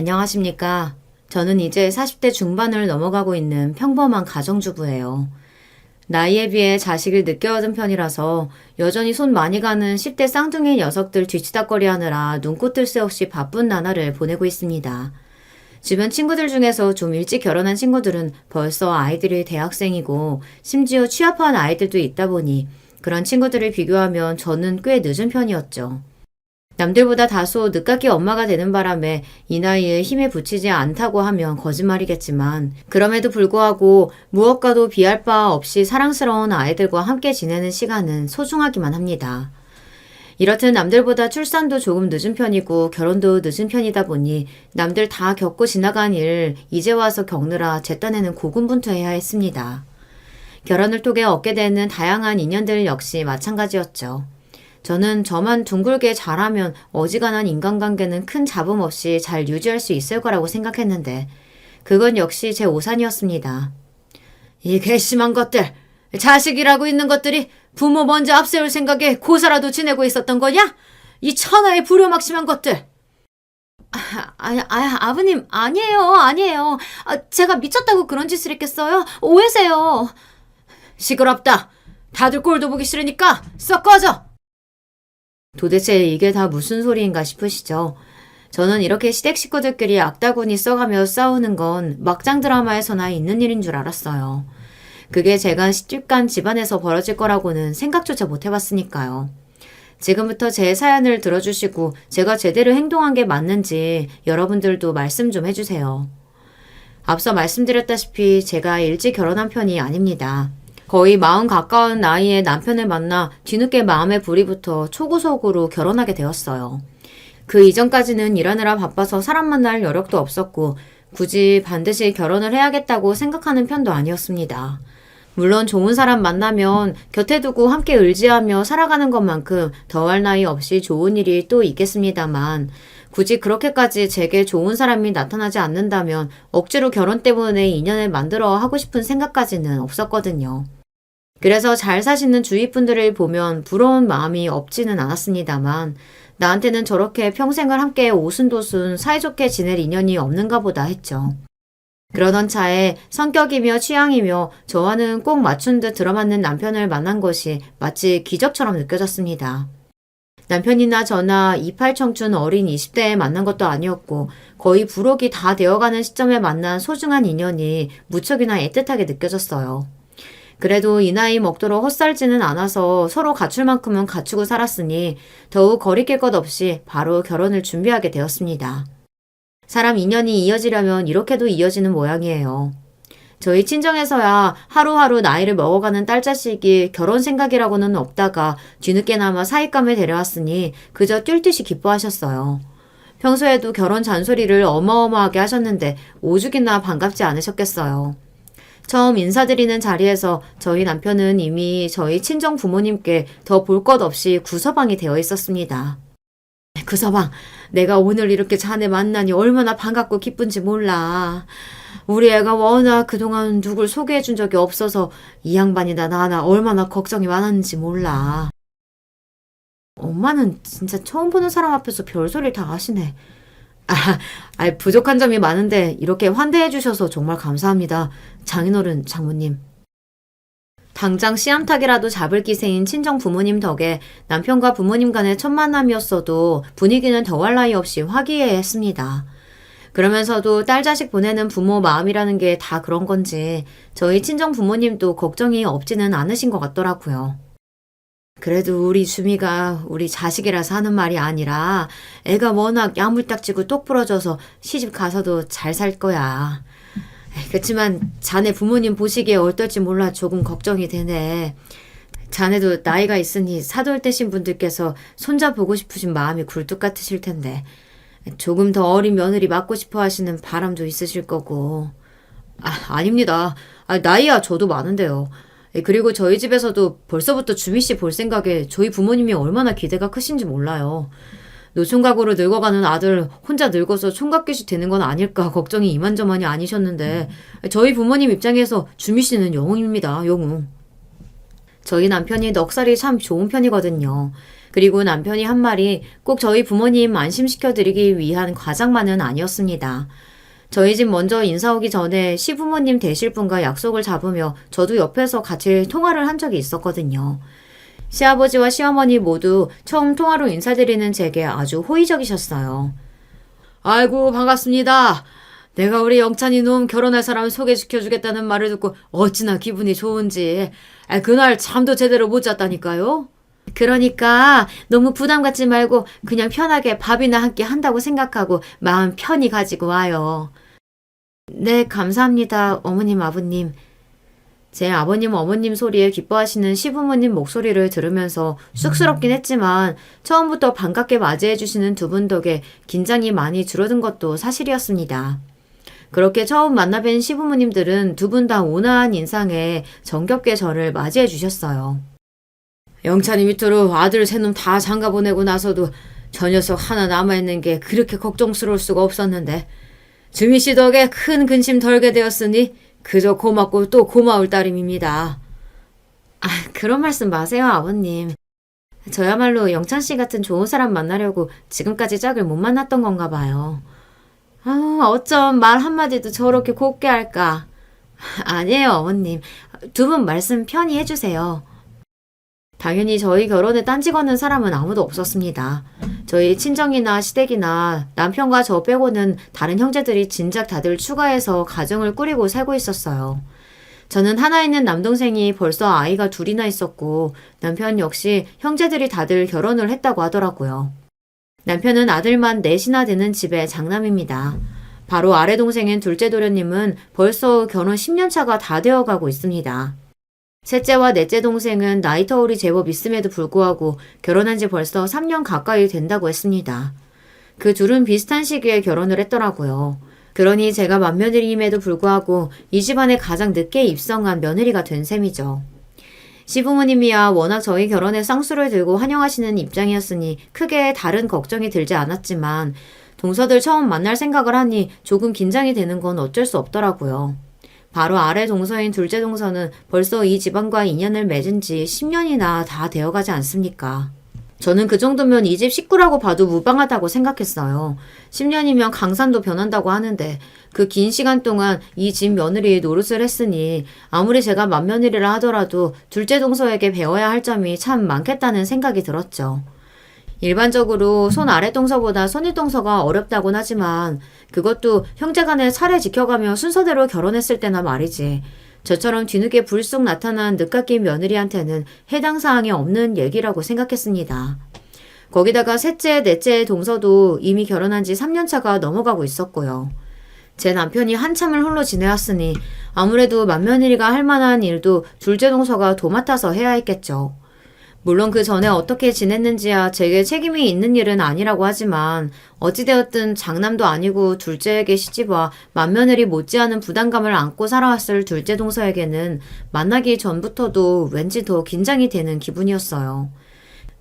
안녕하십니까. 저는 이제 40대 중반을 넘어가고 있는 평범한 가정주부예요. 나이에 비해 자식을 늦게 얻은 편이라서 여전히 손 많이 가는 10대 쌍둥이 녀석들 뒤치다꺼리 하느라 눈코 뜰 새 없이 바쁜 나날을 보내고 있습니다. 주변 친구들 중에서 좀 일찍 결혼한 친구들은 벌써 아이들이 대학생이고 심지어 취업한 아이들도 있다 보니 그런 친구들을 비교하면 저는 꽤 늦은 편이었죠. 남들보다 다소 늦깎이 엄마가 되는 바람에 이 나이에 힘에 부치지 않다고 하면 거짓말이겠지만 그럼에도 불구하고 무엇과도 비할 바 없이 사랑스러운 아이들과 함께 지내는 시간은 소중하기만 합니다. 이렇듯 남들보다 출산도 조금 늦은 편이고 결혼도 늦은 편이다 보니 남들 다 겪고 지나간 일 이제 와서 겪느라 제 딴에는 고군분투해야 했습니다. 결혼을 통해 얻게 되는 다양한 인연들 역시 마찬가지였죠. 저는 저만 둥글게 잘하면 어지간한 인간관계는 큰 잡음 없이 잘 유지할 수 있을 거라고 생각했는데 그건 역시 제 오산이었습니다. 이 괘씸한 것들, 자식이라고 있는 것들이 부모 먼저 앞세울 생각에 고사라도 지내고 있었던 거냐? 이 천하의 불효막심한 것들! 아버님, 아니에요. 제가 미쳤다고 그런 짓을 했겠어요? 오해세요. 시끄럽다. 다들 꼴도 보기 싫으니까 썩 꺼져! 도대체 이게 다 무슨 소리인가 싶으시죠? 저는 이렇게 시댁 식구들끼리 악다구니 써가며 싸우는 건 막장 드라마에서나 있는 일인 줄 알았어요. 그게 제가 시집간 집안에서 벌어질 거라고는 생각조차 못 해봤으니까요. 지금부터 제 사연을 들어주시고 제가 제대로 행동한 게 맞는지 여러분들도 말씀 좀 해주세요. 앞서 말씀드렸다시피 제가 일찍 결혼한 편이 아닙니다. 거의 40 가까운 나이에 남편을 만나 뒤늦게 마음에 불이 붙어 초구속으로 결혼하게 되었어요. 그 이전까지는 일하느라 바빠서 사람 만날 여력도 없었고 굳이 반드시 결혼을 해야겠다고 생각하는 편도 아니었습니다. 물론 좋은 사람 만나면 곁에 두고 함께 의지하며 살아가는 것만큼 더할 나위 없이 좋은 일이 또 있겠습니다만 굳이 그렇게까지 제게 좋은 사람이 나타나지 않는다면 억지로 결혼 때문에 인연을 만들어 하고 싶은 생각까지는 없었거든요. 그래서 잘 사시는 주위 분들을 보면 부러운 마음이 없지는 않았습니다만 나한테는 저렇게 평생을 함께 오순도순 사이좋게 지낼 인연이 없는가 보다 했죠. 그러던 차에 성격이며 취향이며 저와는 꼭 맞춘 듯 들어맞는 남편을 만난 것이 마치 기적처럼 느껴졌습니다. 남편이나 저나 28 청춘 어린 20대에 만난 것도 아니었고 거의 부록이 다 되어가는 시점에 만난 소중한 인연이 무척이나 애틋하게 느껴졌어요. 그래도 이 나이 먹도록 헛살지는 않아서 서로 갖출 만큼은 갖추고 살았으니 더욱 거리낄 것 없이 바로 결혼을 준비하게 되었습니다. 사람 인연이 이어지려면 이렇게도 이어지는 모양이에요. 저희 친정에서야 하루하루 나이를 먹어가는 딸자식이 결혼 생각이라고는 없다가 뒤늦게나마 사윗감을 데려왔으니 그저 뛸 듯이 기뻐하셨어요. 평소에도 결혼 잔소리를 어마어마하게 하셨는데 오죽이나 반갑지 않으셨겠어요. 처음 인사드리는 자리에서 저희 남편은 이미 저희 친정 부모님께 더 볼 것 없이 구서방이 되어 있었습니다. 구서방, 내가 오늘 이렇게 자네 만나니 얼마나 반갑고 기쁜지 몰라. 우리 애가 워낙 그동안 누굴 소개해 준 적이 없어서 이 양반이나 나나 얼마나 걱정이 많았는지 몰라. 엄마는 진짜 처음 보는 사람 앞에서 별소리를 다 하시네. 부족한 점이 많은데 이렇게 환대해 주셔서 정말 감사합니다. 장인어른, 장모님. 당장 씨암탉이라도 잡을 기세인 친정 부모님 덕에 남편과 부모님 간의 첫 만남이었어도 분위기는 더할 나위 없이 화기애애했습니다. 그러면서도 딸 자식 보내는 부모 마음이라는 게 다 그런 건지 저희 친정 부모님도 걱정이 없지는 않으신 것 같더라고요. 그래도 우리 주미가 우리 자식이라서 하는 말이 아니라 애가 워낙 야물딱지고 똑부러져서 시집 가서도 잘 살 거야. 그렇지만 자네 부모님 보시기에 어떨지 몰라 조금 걱정이 되네. 자네도 나이가 있으니 사돌 되신 분들께서 손자 보고 싶으신 마음이 굴뚝 같으실 텐데 조금 더 어린 며느리 맡고 싶어 하시는 바람도 있으실 거고. 아닙니다. 나이야 저도 많은데요. 그리고 저희 집에서도 벌써부터 주미씨 볼 생각에 저희 부모님이 얼마나 기대가 크신지 몰라요. 노총각으로 늙어가는 아들 혼자 늙어서 총각귀시 되는 건 아닐까 걱정이 이만저만이 아니셨는데 저희 부모님 입장에서 주미씨는 영웅입니다. 영웅. 저희 남편이 넉살이 참 좋은 편이거든요. 그리고 남편이 한 말이 꼭 저희 부모님 안심시켜드리기 위한 과장만은 아니었습니다. 저희 집 먼저 인사 오기 전에 시부모님 되실 분과 약속을 잡으며 저도 옆에서 같이 통화를 한 적이 있었거든요. 시아버지와 시어머니 모두 처음 통화로 인사드리는 제게 아주 호의적이셨어요. 아이고 반갑습니다. 내가 우리 영찬이 놈 결혼할 사람 소개시켜주겠다는 말을 듣고 어찌나 기분이 좋은지 그날 잠도 제대로 못 잤다니까요. 그러니까 너무 부담 갖지 말고 그냥 편하게 밥이나 한 끼 한다고 생각하고 마음 편히 가지고 와요. 네, 감사합니다. 어머님, 아버님. 제 아버님, 어머님 소리에 기뻐하시는 시부모님 목소리를 들으면서 쑥스럽긴 했지만 처음부터 반갑게 맞이해 주시는 두 분 덕에 긴장이 많이 줄어든 것도 사실이었습니다. 그렇게 처음 만나 뵌 시부모님들은 두 분 다 온화한 인상에 정겹게 저를 맞이해 주셨어요. 영찬이 밑으로 아들 세 놈 다 장가 보내고 나서도 저 녀석 하나 남아있는 게 그렇게 걱정스러울 수가 없었는데 주미 씨 덕에 큰 근심 덜게 되었으니 그저 고맙고 또 고마울 따름입니다. 그런 말씀 마세요, 아버님. 저야말로 영찬 씨 같은 좋은 사람 만나려고 지금까지 짝을 못 만났던 건가 봐요. 어쩜 말 한마디도 저렇게 곱게 할까? 아니에요, 어머님. 두 분 말씀 편히 해주세요. 당연히 저희 결혼에 딴지 거는 사람은 아무도 없었습니다. 저희 친정이나 시댁이나 남편과 저 빼고는 다른 형제들이 진작 다들 추가해서 가정을 꾸리고 살고 있었어요. 저는 하나 있는 남동생이 벌써 아이가 둘이나 있었고 남편 역시 형제들이 다들 결혼을 했다고 하더라고요. 남편은 아들만 넷이나 되는 집의 장남입니다. 바로 아래 동생인 둘째 도련님은 벌써 결혼 10년 차가 다 되어가고 있습니다. 셋째와 넷째 동생은 나이 터울이 제법 있음에도 불구하고 결혼한 지 벌써 3년 가까이 된다고 했습니다. 그 둘은 비슷한 시기에 결혼을 했더라고요. 그러니 제가 맏며느리임에도 불구하고 이 집안에 가장 늦게 입성한 며느리가 된 셈이죠. 시부모님이야 워낙 저희 결혼에 쌍수를 들고 환영하시는 입장이었으니 크게 다른 걱정이 들지 않았지만 동서들 처음 만날 생각을 하니 조금 긴장이 되는 건 어쩔 수 없더라고요. 바로 아래 동서인 둘째 동서는 벌써 이 집안과 인연을 맺은 지 10년이나 다 되어가지 않습니까? 저는 그 정도면 이 집 식구라고 봐도 무방하다고 생각했어요. 10년이면 강산도 변한다고 하는데 그 긴 시간 동안 이 집 며느리의 노릇을 했으니 아무리 제가 맏며느리라 하더라도 둘째 동서에게 배워야 할 점이 참 많겠다는 생각이 들었죠. 일반적으로 손 아래 동서보다 손위 동서가 어렵다곤 하지만 그것도 형제간에 차례 지켜가며 순서대로 결혼했을 때나 말이지. 저처럼 뒤늦게 불쑥 나타난 늦깎이 며느리한테는 해당 사항이 없는 얘기라고 생각했습니다. 거기다가 셋째, 넷째 동서도 이미 결혼한 지 3년 차가 넘어가고 있었고요. 제 남편이 한참을 홀로 지내왔으니 아무래도 맏며느리가 할 만한 일도 둘째 동서가 도맡아서 해야 했겠죠. 물론 그 전에 어떻게 지냈는지야 제게 책임이 있는 일은 아니라고 하지만 어찌되었든 장남도 아니고 둘째에게 시집와 맏며느리 못지않은 부담감을 안고 살아왔을 둘째 동서에게는 만나기 전부터도 왠지 더 긴장이 되는 기분이었어요.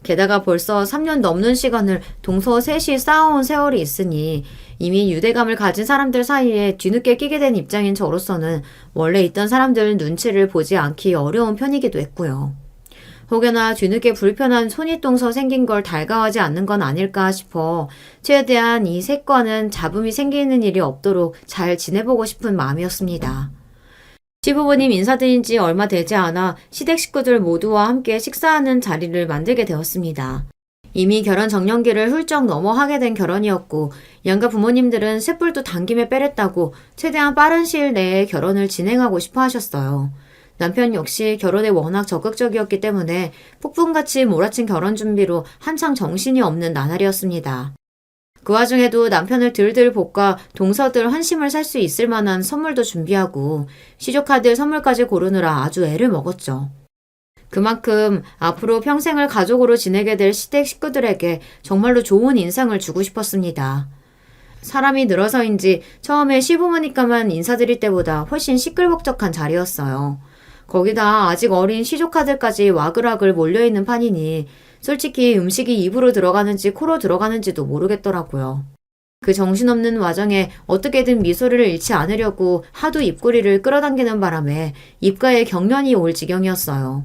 게다가 벌써 3년 넘는 시간을 동서 셋이 쌓아온 세월이 있으니 이미 유대감을 가진 사람들 사이에 뒤늦게 끼게 된 입장인 저로서는 원래 있던 사람들 눈치를 보지 않기 어려운 편이기도 했고요. 혹여나 뒤늦게 불편한 손윗동서 생긴 걸 달가워하지 않는 건 아닐까 싶어 최대한 이 셋과는 잡음이 생기는 일이 없도록 잘 지내보고 싶은 마음이었습니다. 시부모님 인사드린 지 얼마 되지 않아 시댁 식구들 모두와 함께 식사하는 자리를 만들게 되었습니다. 이미 결혼 정년기를 훌쩍 넘어 하게 된 결혼이었고 양가 부모님들은 쇳불도 당김에 빼랬다고 최대한 빠른 시일 내에 결혼을 진행하고 싶어 하셨어요. 남편 역시 결혼에 워낙 적극적이었기 때문에 폭풍같이 몰아친 결혼 준비로 한창 정신이 없는 나날이었습니다. 그 와중에도 남편을 들들 볶아 동서들 환심을 살 수 있을 만한 선물도 준비하고 시조카들 선물까지 고르느라 아주 애를 먹었죠. 그만큼 앞으로 평생을 가족으로 지내게 될 시댁 식구들에게 정말로 좋은 인상을 주고 싶었습니다. 사람이 늘어서인지 처음에 시부모니까만 인사드릴 때보다 훨씬 시끌벅적한 자리였어요. 거기다 아직 어린 시조카들까지 와글와글 몰려있는 판이니 솔직히 음식이 입으로 들어가는지 코로 들어가는지도 모르겠더라고요. 그 정신없는 와정에 어떻게든 미소를 잃지 않으려고 하도 입꼬리를 끌어당기는 바람에 입가에 경련이 올 지경이었어요.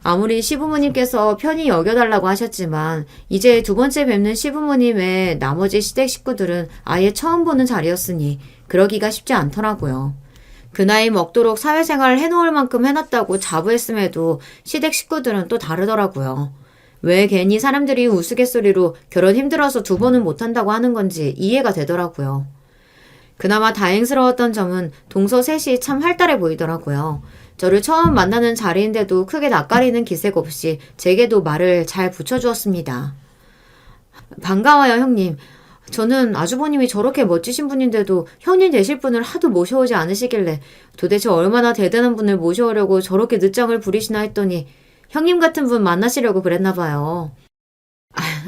아무리 시부모님께서 편히 여겨달라고 하셨지만 이제 두 번째 뵙는 시부모님 외 나머지 시댁 식구들은 아예 처음 보는 자리였으니 그러기가 쉽지 않더라고요. 그 나이 먹도록 사회생활을 해놓을 만큼 해놨다고 자부했음에도 시댁 식구들은 또 다르더라고요. 왜 괜히 사람들이 우스갯소리로 결혼 힘들어서 두 번은 못한다고 하는 건지 이해가 되더라고요. 그나마 다행스러웠던 점은 동서 셋이 참 활달해 보이더라고요. 저를 처음 만나는 자리인데도 크게 낯가리는 기색 없이 제게도 말을 잘 붙여주었습니다. 반가워요, 형님. 저는 아주버님이 저렇게 멋지신 분인데도 형님 되실 분을 하도 모셔오지 않으시길래 도대체 얼마나 대단한 분을 모셔오려고 저렇게 늦장을 부리시나 했더니 형님 같은 분 만나시려고 그랬나 봐요.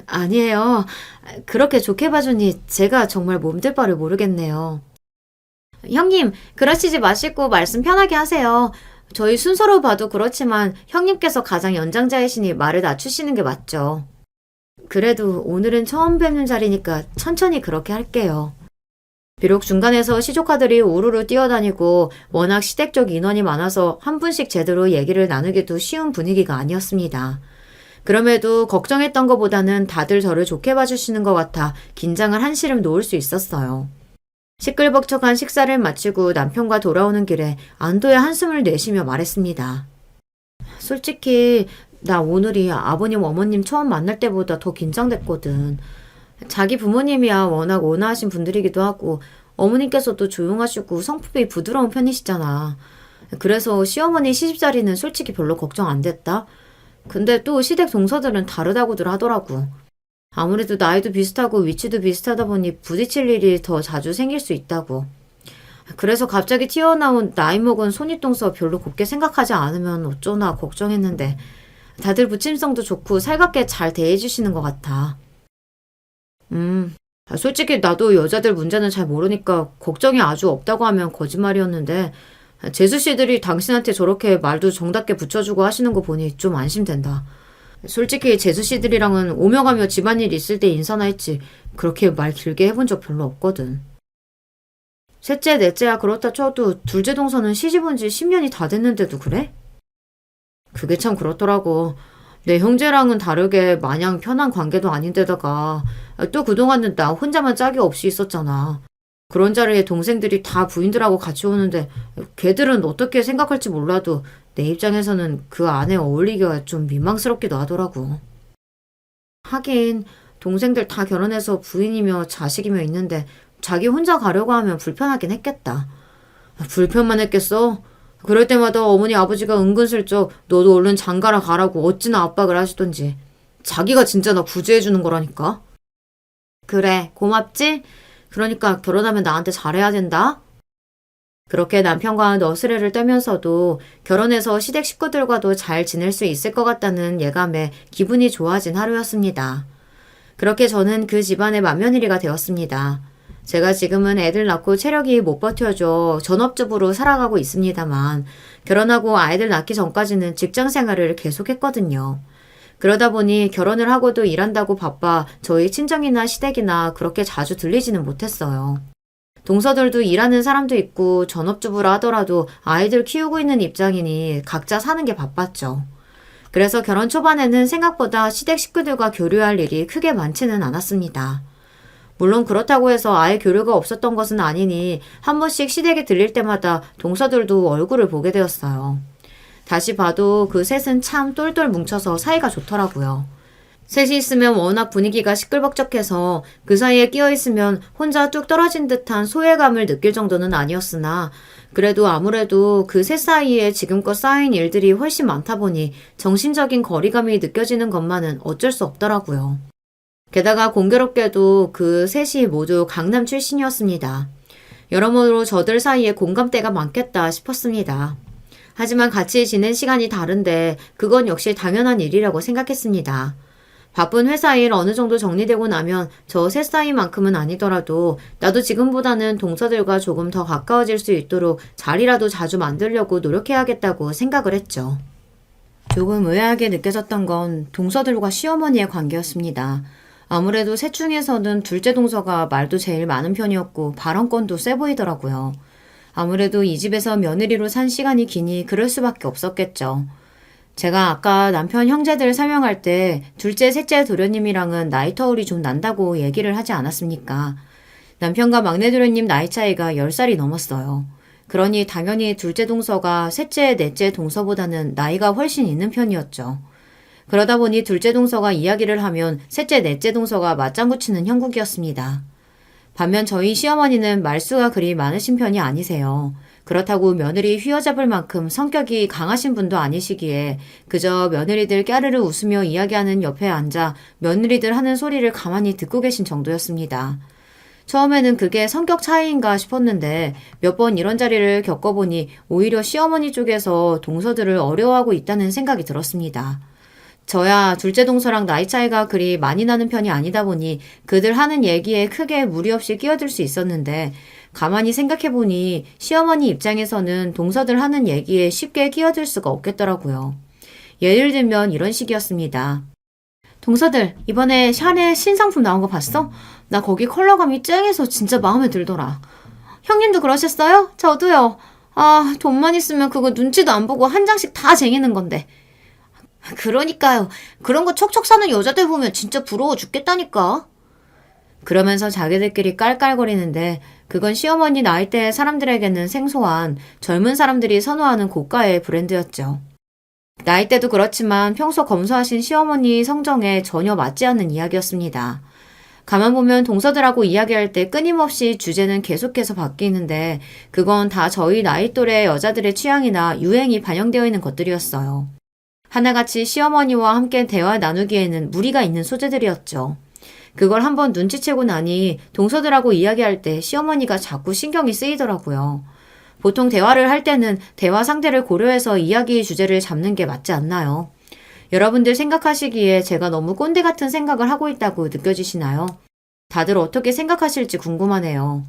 아니에요. 그렇게 좋게 봐주니 제가 정말 몸둘 바를 모르겠네요. 형님, 그러시지 마시고 말씀 편하게 하세요. 저희 순서로 봐도 그렇지만 형님께서 가장 연장자이시니 말을 낮추시는 게 맞죠. 그래도 오늘은 처음 뵙는 자리니까 천천히 그렇게 할게요. 비록 중간에서 시조카들이 우르르 뛰어다니고 워낙 시댁적 인원이 많아서 한 분씩 제대로 얘기를 나누기도 쉬운 분위기가 아니었습니다. 그럼에도 걱정했던 것보다는 다들 저를 좋게 봐주시는 것 같아 긴장을 한시름 놓을 수 있었어요. 시끌벅적한 식사를 마치고 남편과 돌아오는 길에 안도의 한숨을 내쉬며 말했습니다. 솔직히 나 오늘이 아버님 어머님 처음 만날 때보다 더 긴장됐거든. 자기 부모님이야 워낙 온화하신 분들이기도 하고 어머님께서도 조용하시고 성품이 부드러운 편이시잖아. 그래서 시어머니 시집자리는 솔직히 별로 걱정 안 됐다. 근데 또 시댁 동서들은 다르다고들 하더라고. 아무래도 나이도 비슷하고 위치도 비슷하다 보니 부딪힐 일이 더 자주 생길 수 있다고. 그래서 갑자기 튀어나온 나이 먹은 손윗동서 별로 곱게 생각하지 않으면 어쩌나 걱정했는데 다들 부침성도 좋고 살갑게 잘 대해주시는 것 같아. 솔직히 나도 여자들 문제는 잘 모르니까 걱정이 아주 없다고 하면 거짓말이었는데 재수씨들이 당신한테 저렇게 말도 정답게 붙여주고 하시는 거 보니 좀 안심된다. 솔직히 재수씨들이랑은 오며가며 집안일 있을 때 인사나 했지 그렇게 말 길게 해본 적 별로 없거든. 셋째, 넷째야 그렇다 쳐도 둘째 동서는 시집 온 지 10년이 다 됐는데도 그래? 그게 참 그렇더라고. 내 형제랑은 다르게 마냥 편한 관계도 아닌데다가 또 그동안은 나 혼자만 짝이 없이 있었잖아. 그런 자리에 동생들이 다 부인들하고 같이 오는데 걔들은 어떻게 생각할지 몰라도 내 입장에서는 그 안에 어울리기가 좀 민망스럽기도 하더라고. 하긴 동생들 다 결혼해서 부인이며 자식이며 있는데 자기 혼자 가려고 하면 불편하긴 했겠다. 불편만 했겠어? 그럴 때마다 어머니 아버지가 은근슬쩍 너도 얼른 장가라 가라고 어찌나 압박을 하시던지. 자기가 진짜 나 구제해주는 거라니까. 그래, 고맙지? 그러니까 결혼하면 나한테 잘해야 된다. 그렇게 남편과 너스레를 떨면서도 결혼해서 시댁 식구들과도 잘 지낼 수 있을 것 같다는 예감에 기분이 좋아진 하루였습니다. 그렇게 저는 그 집안의 맏며느리가 되었습니다. 제가 지금은 애들 낳고 체력이 못 버텨줘 전업주부로 살아가고 있습니다만 결혼하고 아이들 낳기 전까지는 직장 생활을 계속했거든요. 그러다 보니 결혼을 하고도 일한다고 바빠 저희 친정이나 시댁이나 그렇게 자주 들리지는 못했어요. 동서들도 일하는 사람도 있고 전업주부라 하더라도 아이들 키우고 있는 입장이니 각자 사는 게 바빴죠. 그래서 결혼 초반에는 생각보다 시댁 식구들과 교류할 일이 크게 많지는 않았습니다. 물론 그렇다고 해서 아예 교류가 없었던 것은 아니니 한 번씩 시댁에 들릴 때마다 동서들도 얼굴을 보게 되었어요. 다시 봐도 그 셋은 참 똘똘 뭉쳐서 사이가 좋더라고요. 셋이 있으면 워낙 분위기가 시끌벅적해서 그 사이에 끼어있으면 혼자 뚝 떨어진 듯한 소외감을 느낄 정도는 아니었으나 그래도 아무래도 그 셋 사이에 지금껏 쌓인 일들이 훨씬 많다 보니 정신적인 거리감이 느껴지는 것만은 어쩔 수 없더라고요. 게다가 공교롭게도 그 셋이 모두 강남 출신이었습니다. 여러모로 저들 사이에 공감대가 많겠다 싶었습니다. 하지만 같이 지낸 시간이 다른데 그건 역시 당연한 일이라고 생각했습니다. 바쁜 회사 일 어느 정도 정리되고 나면 저 셋 사이만큼은 아니더라도 나도 지금보다는 동서들과 조금 더 가까워질 수 있도록 자리라도 자주 만들려고 노력해야겠다고 생각을 했죠. 조금 의아하게 느껴졌던 건 동서들과 시어머니의 관계였습니다. 아무래도 셋 중에서는 둘째 동서가 말도 제일 많은 편이었고 발언권도 세 보이더라고요. 아무래도 이 집에서 며느리로 산 시간이 기니 그럴 수밖에 없었겠죠. 제가 아까 남편 형제들 설명할 때 둘째, 셋째 도련님이랑은 나이 터울이 좀 난다고 얘기를 하지 않았습니까? 남편과 막내 도련님 나이 차이가 10살이 넘었어요. 그러니 당연히 둘째 동서가 셋째, 넷째 동서보다는 나이가 훨씬 있는 편이었죠. 그러다 보니 둘째 동서가 이야기를 하면 셋째, 넷째 동서가 맞장구 치는 형국이었습니다. 반면 저희 시어머니는 말수가 그리 많으신 편이 아니세요. 그렇다고 며느리 휘어잡을 만큼 성격이 강하신 분도 아니시기에 그저 며느리들 까르르 웃으며 이야기하는 옆에 앉아 며느리들 하는 소리를 가만히 듣고 계신 정도였습니다. 처음에는 그게 성격 차이인가 싶었는데 몇 번 이런 자리를 겪어보니 오히려 시어머니 쪽에서 동서들을 어려워하고 있다는 생각이 들었습니다. 저야 둘째 동서랑 나이 차이가 그리 많이 나는 편이 아니다 보니 그들 하는 얘기에 크게 무리 없이 끼어들 수 있었는데 가만히 생각해보니 시어머니 입장에서는 동서들 하는 얘기에 쉽게 끼어들 수가 없겠더라고요. 예를 들면 이런 식이었습니다. 동서들, 이번에 샤넬 신상품 나온 거 봤어? 나 거기 컬러감이 쨍해서 진짜 마음에 들더라. 형님도 그러셨어요? 저도요. 아, 돈만 있으면 그거 눈치도 안 보고 한 장씩 다 쟁이는 건데. 그러니까요. 그런 거 척척 사는 여자들 보면 진짜 부러워 죽겠다니까. 그러면서 자기들끼리 깔깔거리는데 그건 시어머니 나이대의 사람들에게는 생소한 젊은 사람들이 선호하는 고가의 브랜드였죠. 나이대도 그렇지만 평소 검소하신 시어머니 성정에 전혀 맞지 않는 이야기였습니다. 가만 보면 동서들하고 이야기할 때 끊임없이 주제는 계속해서 바뀌는데 그건 다 저희 나이 또래 여자들의 취향이나 유행이 반영되어 있는 것들이었어요. 하나같이 시어머니와 함께 대화 나누기에는 무리가 있는 소재들이었죠. 그걸 한번 눈치채고 나니 동서들하고 이야기할 때 시어머니가 자꾸 신경이 쓰이더라고요. 보통 대화를 할 때는 대화 상대를 고려해서 이야기 주제를 잡는 게 맞지 않나요? 여러분들 생각하시기에 제가 너무 꼰대 같은 생각을 하고 있다고 느껴지시나요? 다들 어떻게 생각하실지 궁금하네요.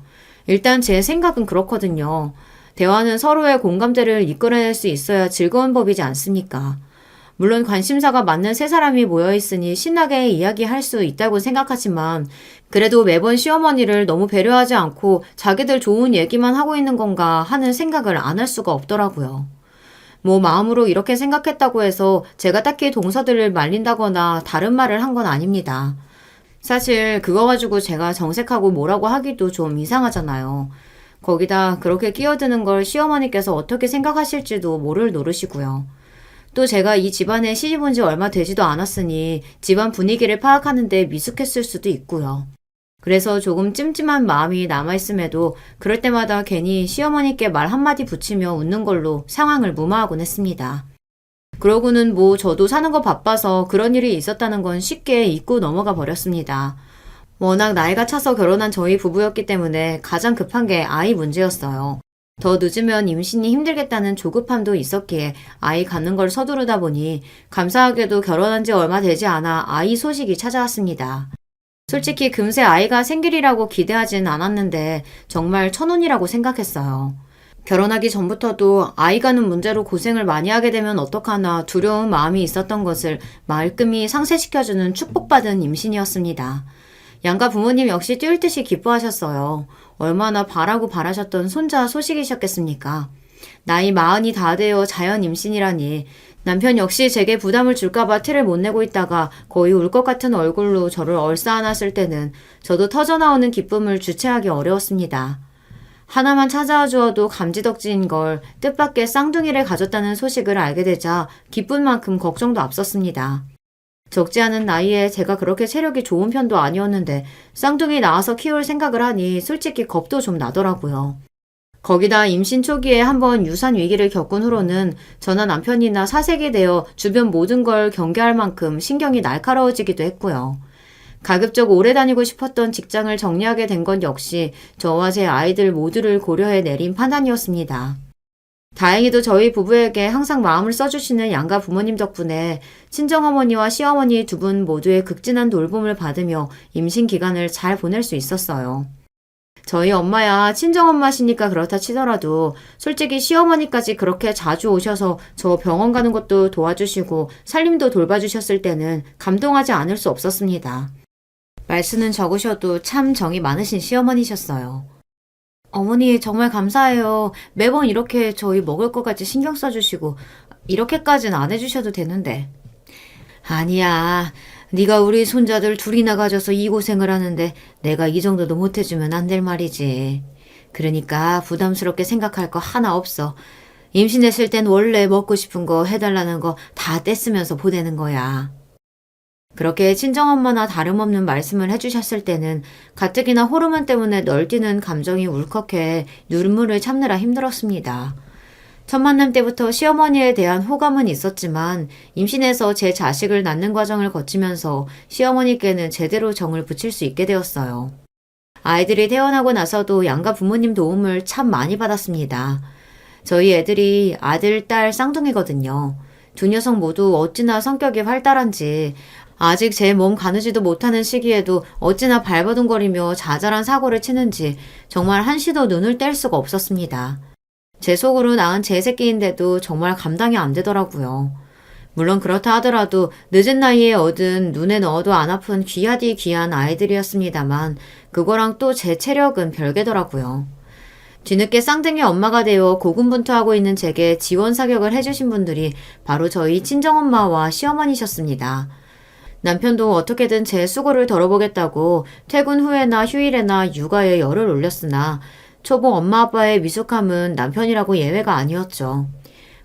일단 제 생각은 그렇거든요. 대화는 서로의 공감대를 이끌어낼 수 있어야 즐거운 법이지 않습니까? 물론 관심사가 맞는 세 사람이 모여있으니 신나게 이야기할 수 있다고 생각하지만 그래도 매번 시어머니를 너무 배려하지 않고 자기들 좋은 얘기만 하고 있는 건가 하는 생각을 안 할 수가 없더라고요. 뭐 마음으로 이렇게 생각했다고 해서 제가 딱히 동서들을 말린다거나 다른 말을 한 건 아닙니다. 사실 그거 가지고 제가 정색하고 뭐라고 하기도 좀 이상하잖아요. 거기다 그렇게 끼어드는 걸 시어머니께서 어떻게 생각하실지도 모를 노릇이고요. 또 제가 이 집안에 시집 온 지 얼마 되지도 않았으니 집안 분위기를 파악하는데 미숙했을 수도 있고요. 그래서 조금 찜찜한 마음이 남아있음에도 그럴 때마다 괜히 시어머니께 말 한마디 붙이며 웃는 걸로 상황을 무마하곤 했습니다. 그러고는 뭐 저도 사는 거 바빠서 그런 일이 있었다는 건 쉽게 잊고 넘어가 버렸습니다. 워낙 나이가 차서 결혼한 저희 부부였기 때문에 가장 급한 게 아이 문제였어요. 더 늦으면 임신이 힘들겠다는 조급함도 있었기에 아이 갖는 걸 서두르다 보니 감사하게도 결혼한 지 얼마 되지 않아 아이 소식이 찾아왔습니다. 솔직히 금세 아이가 생길이라고 기대하진 않았는데 정말 천운이라고 생각했어요. 결혼하기 전부터도 아이 가는 문제로 고생을 많이 하게 되면 어떡하나 두려운 마음이 있었던 것을 말끔히 상쇄시켜주는 축복받은 임신이었습니다. 양가 부모님 역시 뛸 듯이 기뻐하셨어요. 얼마나 바라고 바라셨던 손자 소식이셨겠습니까? 나이 40이 다 되어 자연 임신이라니 남편 역시 제게 부담을 줄까봐 티를 못 내고 있다가 거의 울 것 같은 얼굴로 저를 얼싸안았을 때는 저도 터져나오는 기쁨을 주체하기 어려웠습니다. 하나만 찾아와 주어도 감지덕지인 걸 뜻밖의 쌍둥이를 가졌다는 소식을 알게 되자 기쁜 만큼 걱정도 앞섰습니다. 적지 않은 나이에 제가 그렇게 체력이 좋은 편도 아니었는데 쌍둥이 낳아서 키울 생각을 하니 솔직히 겁도 좀 나더라고요. 거기다 임신 초기에 한번 유산 위기를 겪은 후로는 저나 남편이나 사색이 되어 주변 모든 걸 경계할 만큼 신경이 날카로워지기도 했고요. 가급적 오래 다니고 싶었던 직장을 정리하게 된 건 역시 저와 제 아이들 모두를 고려해 내린 판단이었습니다. 다행히도 저희 부부에게 항상 마음을 써주시는 양가 부모님 덕분에 친정어머니와 시어머니 두 분 모두의 극진한 돌봄을 받으며 임신 기간을 잘 보낼 수 있었어요. 저희 엄마야 친정엄마시니까 그렇다 치더라도 솔직히 시어머니까지 그렇게 자주 오셔서 저 병원 가는 것도 도와주시고 살림도 돌봐주셨을 때는 감동하지 않을 수 없었습니다. 말씀은 적으셔도 참 정이 많으신 시어머니셨어요. 어머니 정말 감사해요. 매번 이렇게 저희 먹을 것까지 신경 써주시고 이렇게까지는 안 해주셔도 되는데. 아니야. 네가 우리 손자들 둘이나 가져서 이 고생을 하는데 내가 이 정도도 못해주면 안 될 말이지. 그러니까 부담스럽게 생각할 거 하나 없어. 임신했을 땐 원래 먹고 싶은 거 해달라는 거 다 떼쓰면서 보내는 거야. 그렇게 친정엄마나 다름없는 말씀을 해주셨을 때는 가뜩이나 호르몬 때문에 널뛰는 감정이 울컥해 눈물을 참느라 힘들었습니다. 첫 만남 때부터 시어머니에 대한 호감은 있었지만 임신해서 제 자식을 낳는 과정을 거치면서 시어머니께는 제대로 정을 붙일 수 있게 되었어요. 아이들이 태어나고 나서도 양가 부모님 도움을 참 많이 받았습니다. 저희 애들이 아들, 딸 쌍둥이거든요. 두 녀석 모두 어찌나 성격이 활달한지 아직 제 몸 가누지도 못하는 시기에도 어찌나 발버둥거리며 자잘한 사고를 치는지 정말 한시도 눈을 뗄 수가 없었습니다. 제 속으로 낳은 제 새끼인데도 정말 감당이 안 되더라고요. 물론 그렇다 하더라도 늦은 나이에 얻은 눈에 넣어도 안 아픈 귀하디 귀한 아이들이었습니다만 그거랑 또 제 체력은 별개더라고요. 뒤늦게 쌍둥이 엄마가 되어 고군분투하고 있는 제게 지원 사격을 해주신 분들이 바로 저희 친정엄마와 시어머니셨습니다. 남편도 어떻게든 제 수고를 덜어보겠다고 퇴근 후에나 휴일에나 육아에 열을 올렸으나 초보 엄마 아빠의 미숙함은 남편이라고 예외가 아니었죠.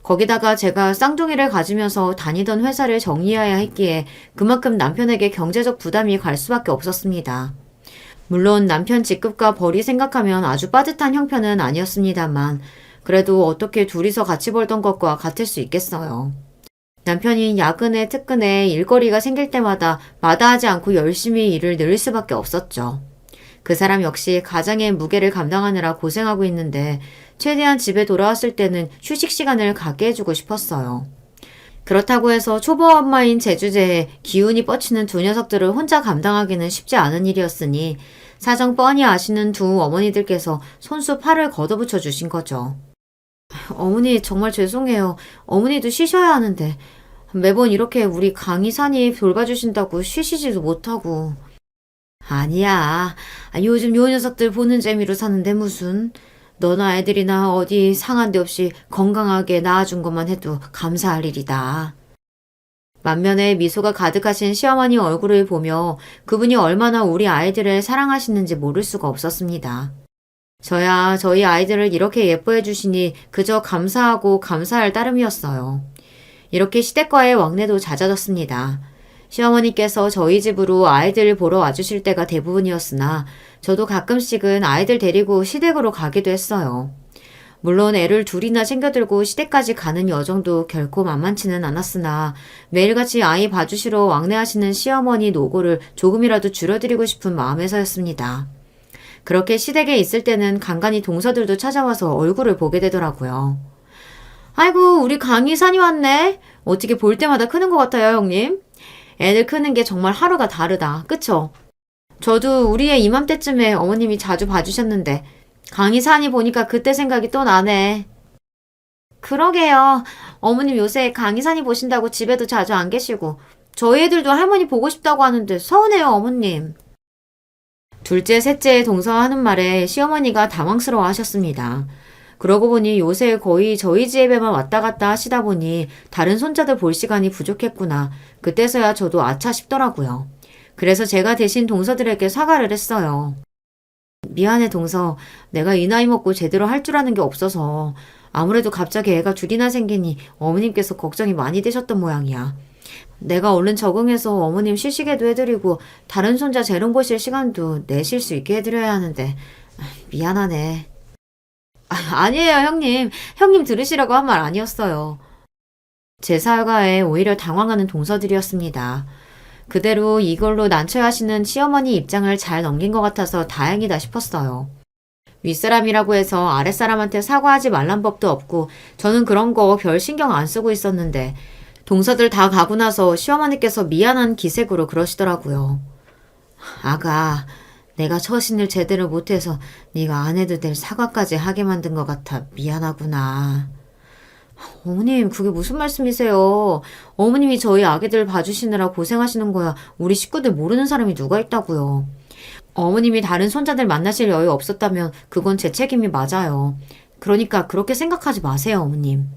거기다가 제가 쌍둥이를 가지면서 다니던 회사를 정리해야 했기에 그만큼 남편에게 경제적 부담이 갈 수밖에 없었습니다. 물론 남편 직급과 벌이 생각하면 아주 빠듯한 형편은 아니었습니다만 그래도 어떻게 둘이서 같이 벌던 것과 같을 수 있겠어요. 남편이 야근에 특근에 일거리가 생길 때마다 마다하지 않고 열심히 일을 늘릴 수밖에 없었죠. 그 사람 역시 가장의 무게를 감당하느라 고생하고 있는데 최대한 집에 돌아왔을 때는 휴식 시간을 갖게 해주고 싶었어요. 그렇다고 해서 초보 엄마인 제 주제에 기운이 뻗치는 두 녀석들을 혼자 감당하기는 쉽지 않은 일이었으니 사정 뻔히 아시는 두 어머니들께서 손수 팔을 걷어붙여 주신 거죠. 어머니 정말 죄송해요. 어머니도 쉬셔야 하는데 매번 이렇게 우리 강희산이 돌봐주신다고 쉬시지도 못하고. 아니야. 요즘 요 녀석들 보는 재미로 사는데 무슨. 너나 애들이나 어디 상한 데 없이 건강하게 낳아준 것만 해도 감사할 일이다. 만면에 미소가 가득하신 시어머니 얼굴을 보며 그분이 얼마나 우리 아이들을 사랑하시는지 모를 수가 없었습니다. 저야 저희 아이들을 이렇게 예뻐해 주시니 그저 감사하고 감사할 따름이었어요. 이렇게 시댁과의 왕래도 잦아졌습니다. 시어머니께서 저희 집으로 아이들 보러 와주실 때가 대부분이었으나 저도 가끔씩은 아이들 데리고 시댁으로 가기도 했어요. 물론 애를 둘이나 챙겨들고 시댁까지 가는 여정도 결코 만만치는 않았으나 매일같이 아이 봐주시러 왕래하시는 시어머니 노고를 조금이라도 줄여드리고 싶은 마음에서였습니다. 그렇게 시댁에 있을 때는 간간히 동서들도 찾아와서 얼굴을 보게 되더라고요. 아이고 우리 강희산이 왔네. 어떻게 볼 때마다 크는 것 같아요 형님. 애들 크는 게 정말 하루가 다르다. 그쵸? 저도 우리 애 이맘때쯤에 어머님이 자주 봐주셨는데 강희산이 보니까 그때 생각이 또 나네. 그러게요. 어머님 요새 강희산이 보신다고 집에도 자주 안 계시고 저희 애들도 할머니 보고 싶다고 하는데 서운해요 어머님. 둘째, 셋째 동서하는 말에 시어머니가 당황스러워 하셨습니다. 그러고 보니 요새 거의 저희 집에만 왔다 갔다 하시다 보니 다른 손자들 볼 시간이 부족했구나. 그때서야 저도 아차 싶더라고요. 그래서 제가 대신 동서들에게 사과를 했어요. 미안해 동서. 내가 이 나이 먹고 제대로 할 줄 아는 게 없어서 아무래도 갑자기 애가 둘이나 생기니 어머님께서 걱정이 많이 되셨던 모양이야. 내가 얼른 적응해서 어머님 쉬시게도 해드리고 다른 손자 재롱 보실 시간도 내실 수 있게 해드려야 하는데 미안하네. 아니에요 형님. 형님 들으시라고 한 말 아니었어요. 제 사과에 오히려 당황하는 동서들이었습니다. 그대로 이걸로 난처해하시는 시어머니 입장을 잘 넘긴 것 같아서 다행이다 싶었어요. 윗사람이라고 해서 아랫사람한테 사과하지 말란 법도 없고 저는 그런 거 별 신경 안 쓰고 있었는데 동서들 다 가고 나서 시어머니께서 미안한 기색으로 그러시더라고요. 아가, 내가 처신을 제대로 못해서 네가 안 해도 될 사과까지 하게 만든 것 같아 미안하구나. 어머님 그게 무슨 말씀이세요. 어머님이 저희 아기들 봐주시느라 고생하시는 거야 우리 식구들 모르는 사람이 누가 있다고요. 어머님이 다른 손자들 만나실 여유 없었다면 그건 제 책임이 맞아요. 그러니까 그렇게 생각하지 마세요 어머님.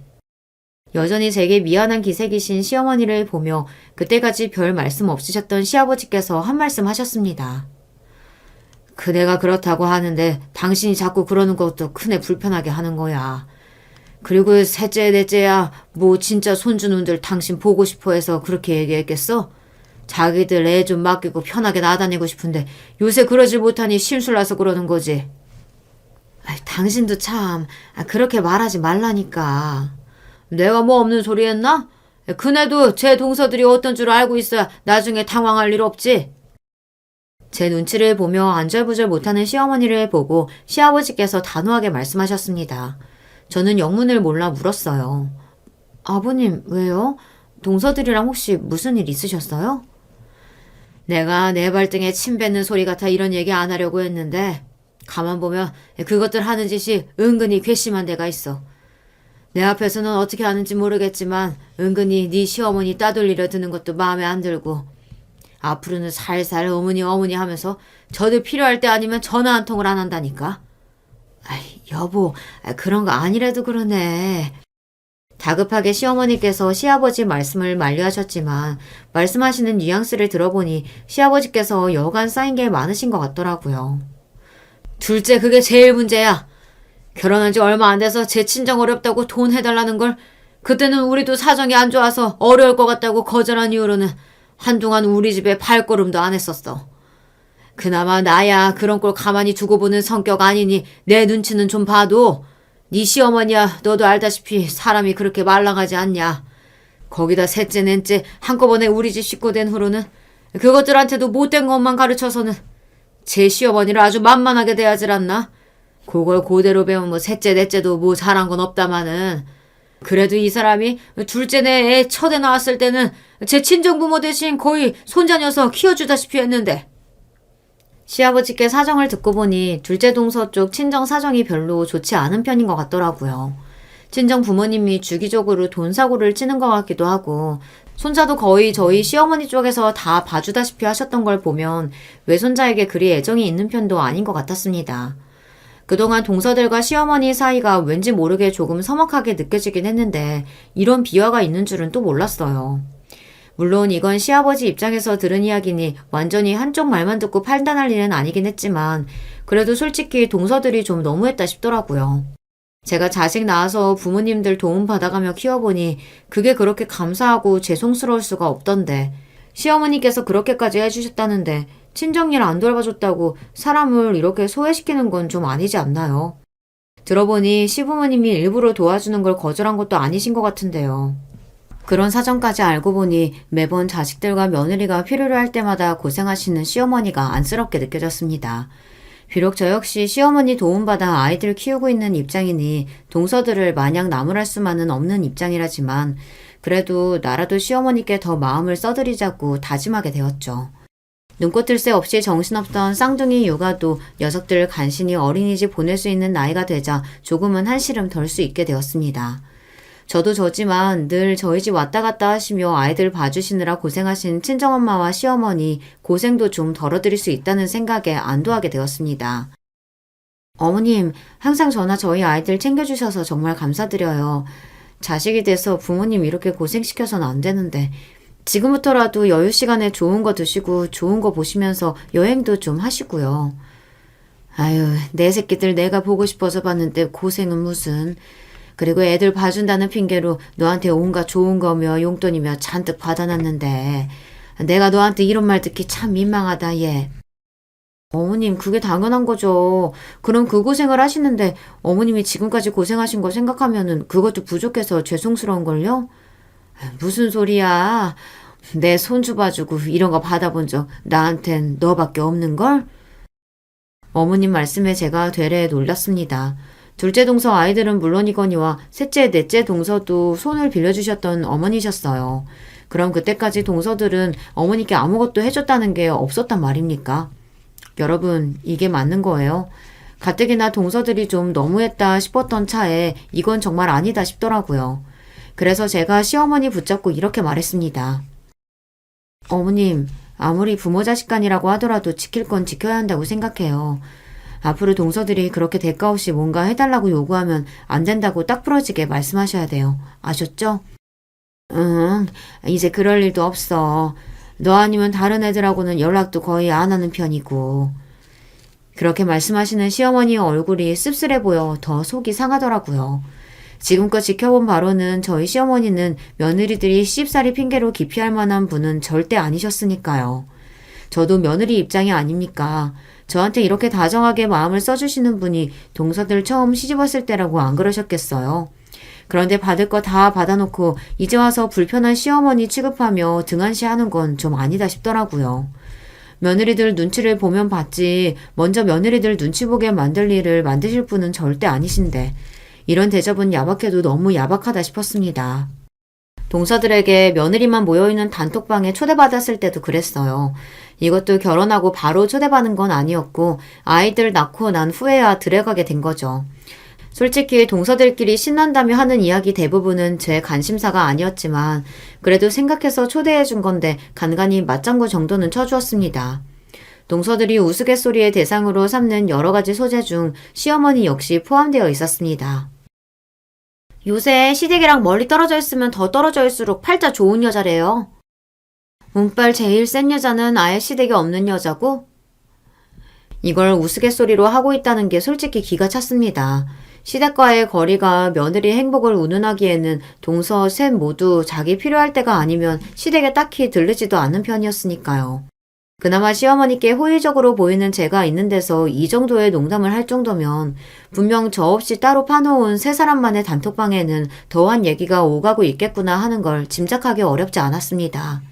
여전히 제게 미안한 기색이신 시어머니를 보며 그때까지 별 말씀 없으셨던 시아버지께서 한 말씀 하셨습니다. 그대가 그렇다고 하는데 당신이 자꾸 그러는 것도 큰애 불편하게 하는 거야. 그리고 셋째, 넷째야 뭐 진짜 손주놈들 당신 보고 싶어 해서 그렇게 얘기했겠어? 자기들 애 좀 맡기고 편하게 나다니고 싶은데 요새 그러질 못하니 심술나서 그러는 거지. 당신도 참 그렇게 말하지 말라니까. 내가 뭐 없는 소리 했나? 그네도 제 동서들이 어떤 줄 알고 있어야 나중에 당황할 일 없지. 제 눈치를 보며 안절부절 못하는 시어머니를 보고 시아버지께서 단호하게 말씀하셨습니다. 저는 영문을 몰라 물었어요. 아버님, 왜요? 동서들이랑 혹시 무슨 일 있으셨어요? 내가 내 발등에 침 뱉는 소리 같아 이런 얘기 안 하려고 했는데 가만 보면 그것들 하는 짓이 은근히 괘씸한 데가 있어. 내 앞에서는 어떻게 하는지 모르겠지만 은근히 네 시어머니 따돌리려 드는 것도 마음에 안 들고 앞으로는 살살 어머니 하면서 저들 필요할 때 아니면 전화 한 통을 안 한다니까. 여보, 그런 거 아니라도 그러네. 다급하게 시어머니께서 시아버지 말씀을 만류하셨지만 말씀하시는 뉘앙스를 들어보니 시아버지께서 여간 쌓인 게 많으신 것 같더라고요. 둘째, 그게 제일 문제야. 결혼한 지 얼마 안 돼서 제 친정 어렵다고 돈 해달라는 걸 그때는 우리도 사정이 안 좋아서 어려울 것 같다고 거절한 이후로는 한동안 우리 집에 발걸음도 안 했었어. 그나마 나야 그런 꼴 가만히 두고 보는 성격 아니니 내 눈치는 좀 봐도 네 시어머니야 너도 알다시피 사람이 그렇게 말랑하지 않냐. 거기다 셋째 넷째 한꺼번에 우리 집 식구 된 후로는 그것들한테도 못된 것만 가르쳐서는 제 시어머니를 아주 만만하게 대하질 않나. 그걸 그대로 배우면 뭐 셋째 넷째도 뭐 잘한 건 없다마는 그래도 이 사람이 둘째 내 애 첫애 나왔을 때는 제 친정부모 대신 거의 손자녀서 키워주다시피 했는데. 시아버지께 사정을 듣고 보니 둘째 동서 쪽 친정 사정이 별로 좋지 않은 편인 것 같더라고요. 친정 부모님이 주기적으로 돈 사고를 치는 것 같기도 하고 손자도 거의 저희 시어머니 쪽에서 다 봐주다시피 하셨던 걸 보면 외손자에게 그리 애정이 있는 편도 아닌 것 같았습니다. 그동안 동서들과 시어머니 사이가 왠지 모르게 조금 서먹하게 느껴지긴 했는데 이런 비화가 있는 줄은 또 몰랐어요. 물론 이건 시아버지 입장에서 들은 이야기니 완전히 한쪽 말만 듣고 판단할 일은 아니긴 했지만 그래도 솔직히 동서들이 좀 너무했다 싶더라고요. 제가 자식 낳아서 부모님들 도움 받아가며 키워보니 그게 그렇게 감사하고 죄송스러울 수가 없던데 시어머니께서 그렇게까지 해주셨다는데 친정일 안 돌봐줬다고 사람을 이렇게 소외시키는 건 좀 아니지 않나요? 들어보니 시부모님이 일부러 도와주는 걸 거절한 것도 아니신 것 같은데요. 그런 사정까지 알고 보니 매번 자식들과 며느리가 필요로 할 때마다 고생하시는 시어머니가 안쓰럽게 느껴졌습니다. 비록 저 역시 시어머니 도움받아 아이들 키우고 있는 입장이니 동서들을 마냥 나무랄 수만은 없는 입장이라지만 그래도 나라도 시어머니께 더 마음을 써드리자고 다짐하게 되었죠. 눈꽃들 새 없이 정신없던 쌍둥이 육아도 녀석들을 간신히 어린이집 보낼 수 있는 나이가 되자 조금은 한시름 덜 수 있게 되었습니다. 저도 저지만 늘 저희 집 왔다 갔다 하시며 아이들 봐주시느라 고생하신 친정엄마와 시어머니 고생도 좀 덜어드릴 수 있다는 생각에 안도하게 되었습니다. 어머님, 항상 저나 저희 아이들 챙겨주셔서 정말 감사드려요. 자식이 돼서 부모님 이렇게 고생시켜서는 안 되는데 지금부터라도 여유 시간에 좋은 거 드시고 좋은 거 보시면서 여행도 좀 하시고요. 아유, 내 새끼들 내가 보고 싶어서 봤는데 고생은 무슨. 그리고 애들 봐준다는 핑계로 너한테 온갖 좋은 거며 용돈이며 잔뜩 받아놨는데 내가 너한테 이런 말 듣기 참 민망하다 얘. 어머님 그게 당연한 거죠. 그럼 그 고생을 하시는데 어머님이 지금까지 고생하신 거 생각하면은 그것도 부족해서 죄송스러운걸요? 무슨 소리야. 내 손주 봐주고 이런 거 받아본 적 나한텐 너밖에 없는걸? 어머님 말씀에 제가 되레 놀랐습니다. 둘째 동서 아이들은 물론이거니와 셋째, 넷째 동서도 손을 빌려주셨던 어머니셨어요. 그럼 그때까지 동서들은 어머니께 아무것도 해줬다는 게 없었단 말입니까? 여러분, 이게 맞는 거예요. 가뜩이나 동서들이 좀 너무했다 싶었던 차에 이건 정말 아니다 싶더라고요. 그래서 제가 시어머니 붙잡고 이렇게 말했습니다. 어머님, 아무리 부모 자식 간이라고 하더라도 지킬 건 지켜야 한다고 생각해요. 앞으로 동서들이 그렇게 대가 없이 뭔가 해달라고 요구하면 안 된다고 딱 부러지게 말씀하셔야 돼요. 아셨죠? 응, 이제 그럴 일도 없어. 너 아니면 다른 애들하고는 연락도 거의 안 하는 편이고. 그렇게 말씀하시는 시어머니의 얼굴이 씁쓸해 보여 더 속이 상하더라고요. 지금껏 지켜본 바로는 저희 시어머니는 며느리들이 시집살이 핑계로 기피할 만한 분은 절대 아니셨으니까요. 저도 며느리 입장이 아닙니까? 저한테 이렇게 다정하게 마음을 써주시는 분이 동서들 처음 시집왔을 때라고 안 그러셨겠어요. 그런데 받을 거 다 받아놓고 이제 와서 불편한 시어머니 취급하며 등한시하는 건 좀 아니다 싶더라고요. 며느리들 눈치를 보면 봤지 먼저 며느리들 눈치 보게 만들 일을 만드실 분은 절대 아니신데 이런 대접은 야박해도 너무 야박하다 싶었습니다. 동서들에게 며느리만 모여있는 단톡방에 초대받았을 때도 그랬어요. 이것도 결혼하고 바로 초대받은 건 아니었고 아이들 낳고 난 후에야 들어가게 된 거죠. 솔직히 동서들끼리 신난다며 하는 이야기 대부분은 제 관심사가 아니었지만 그래도 생각해서 초대해 준 건데 간간히 맞장구 정도는 쳐주었습니다. 동서들이 우스갯소리의 대상으로 삼는 여러 가지 소재 중 시어머니 역시 포함되어 있었습니다. 요새 시댁이랑 멀리 떨어져 있으면 더 떨어져 있을수록 팔자 좋은 여자래요. 운빨 제일 센 여자는 아예 시댁에 없는 여자고? 이걸 우스갯소리로 하고 있다는 게 솔직히 기가 찼습니다. 시댁과의 거리가 며느리 행복을 운운하기에는 동서 셋 모두 자기 필요할 때가 아니면 시댁에 딱히 들르지도 않는 편이었으니까요. 그나마 시어머니께 호의적으로 보이는 제가 있는 데서 이 정도의 농담을 할 정도면 분명 저 없이 따로 파놓은 세 사람만의 단톡방에는 더한 얘기가 오가고 있겠구나 하는 걸 짐작하기 어렵지 않았습니다.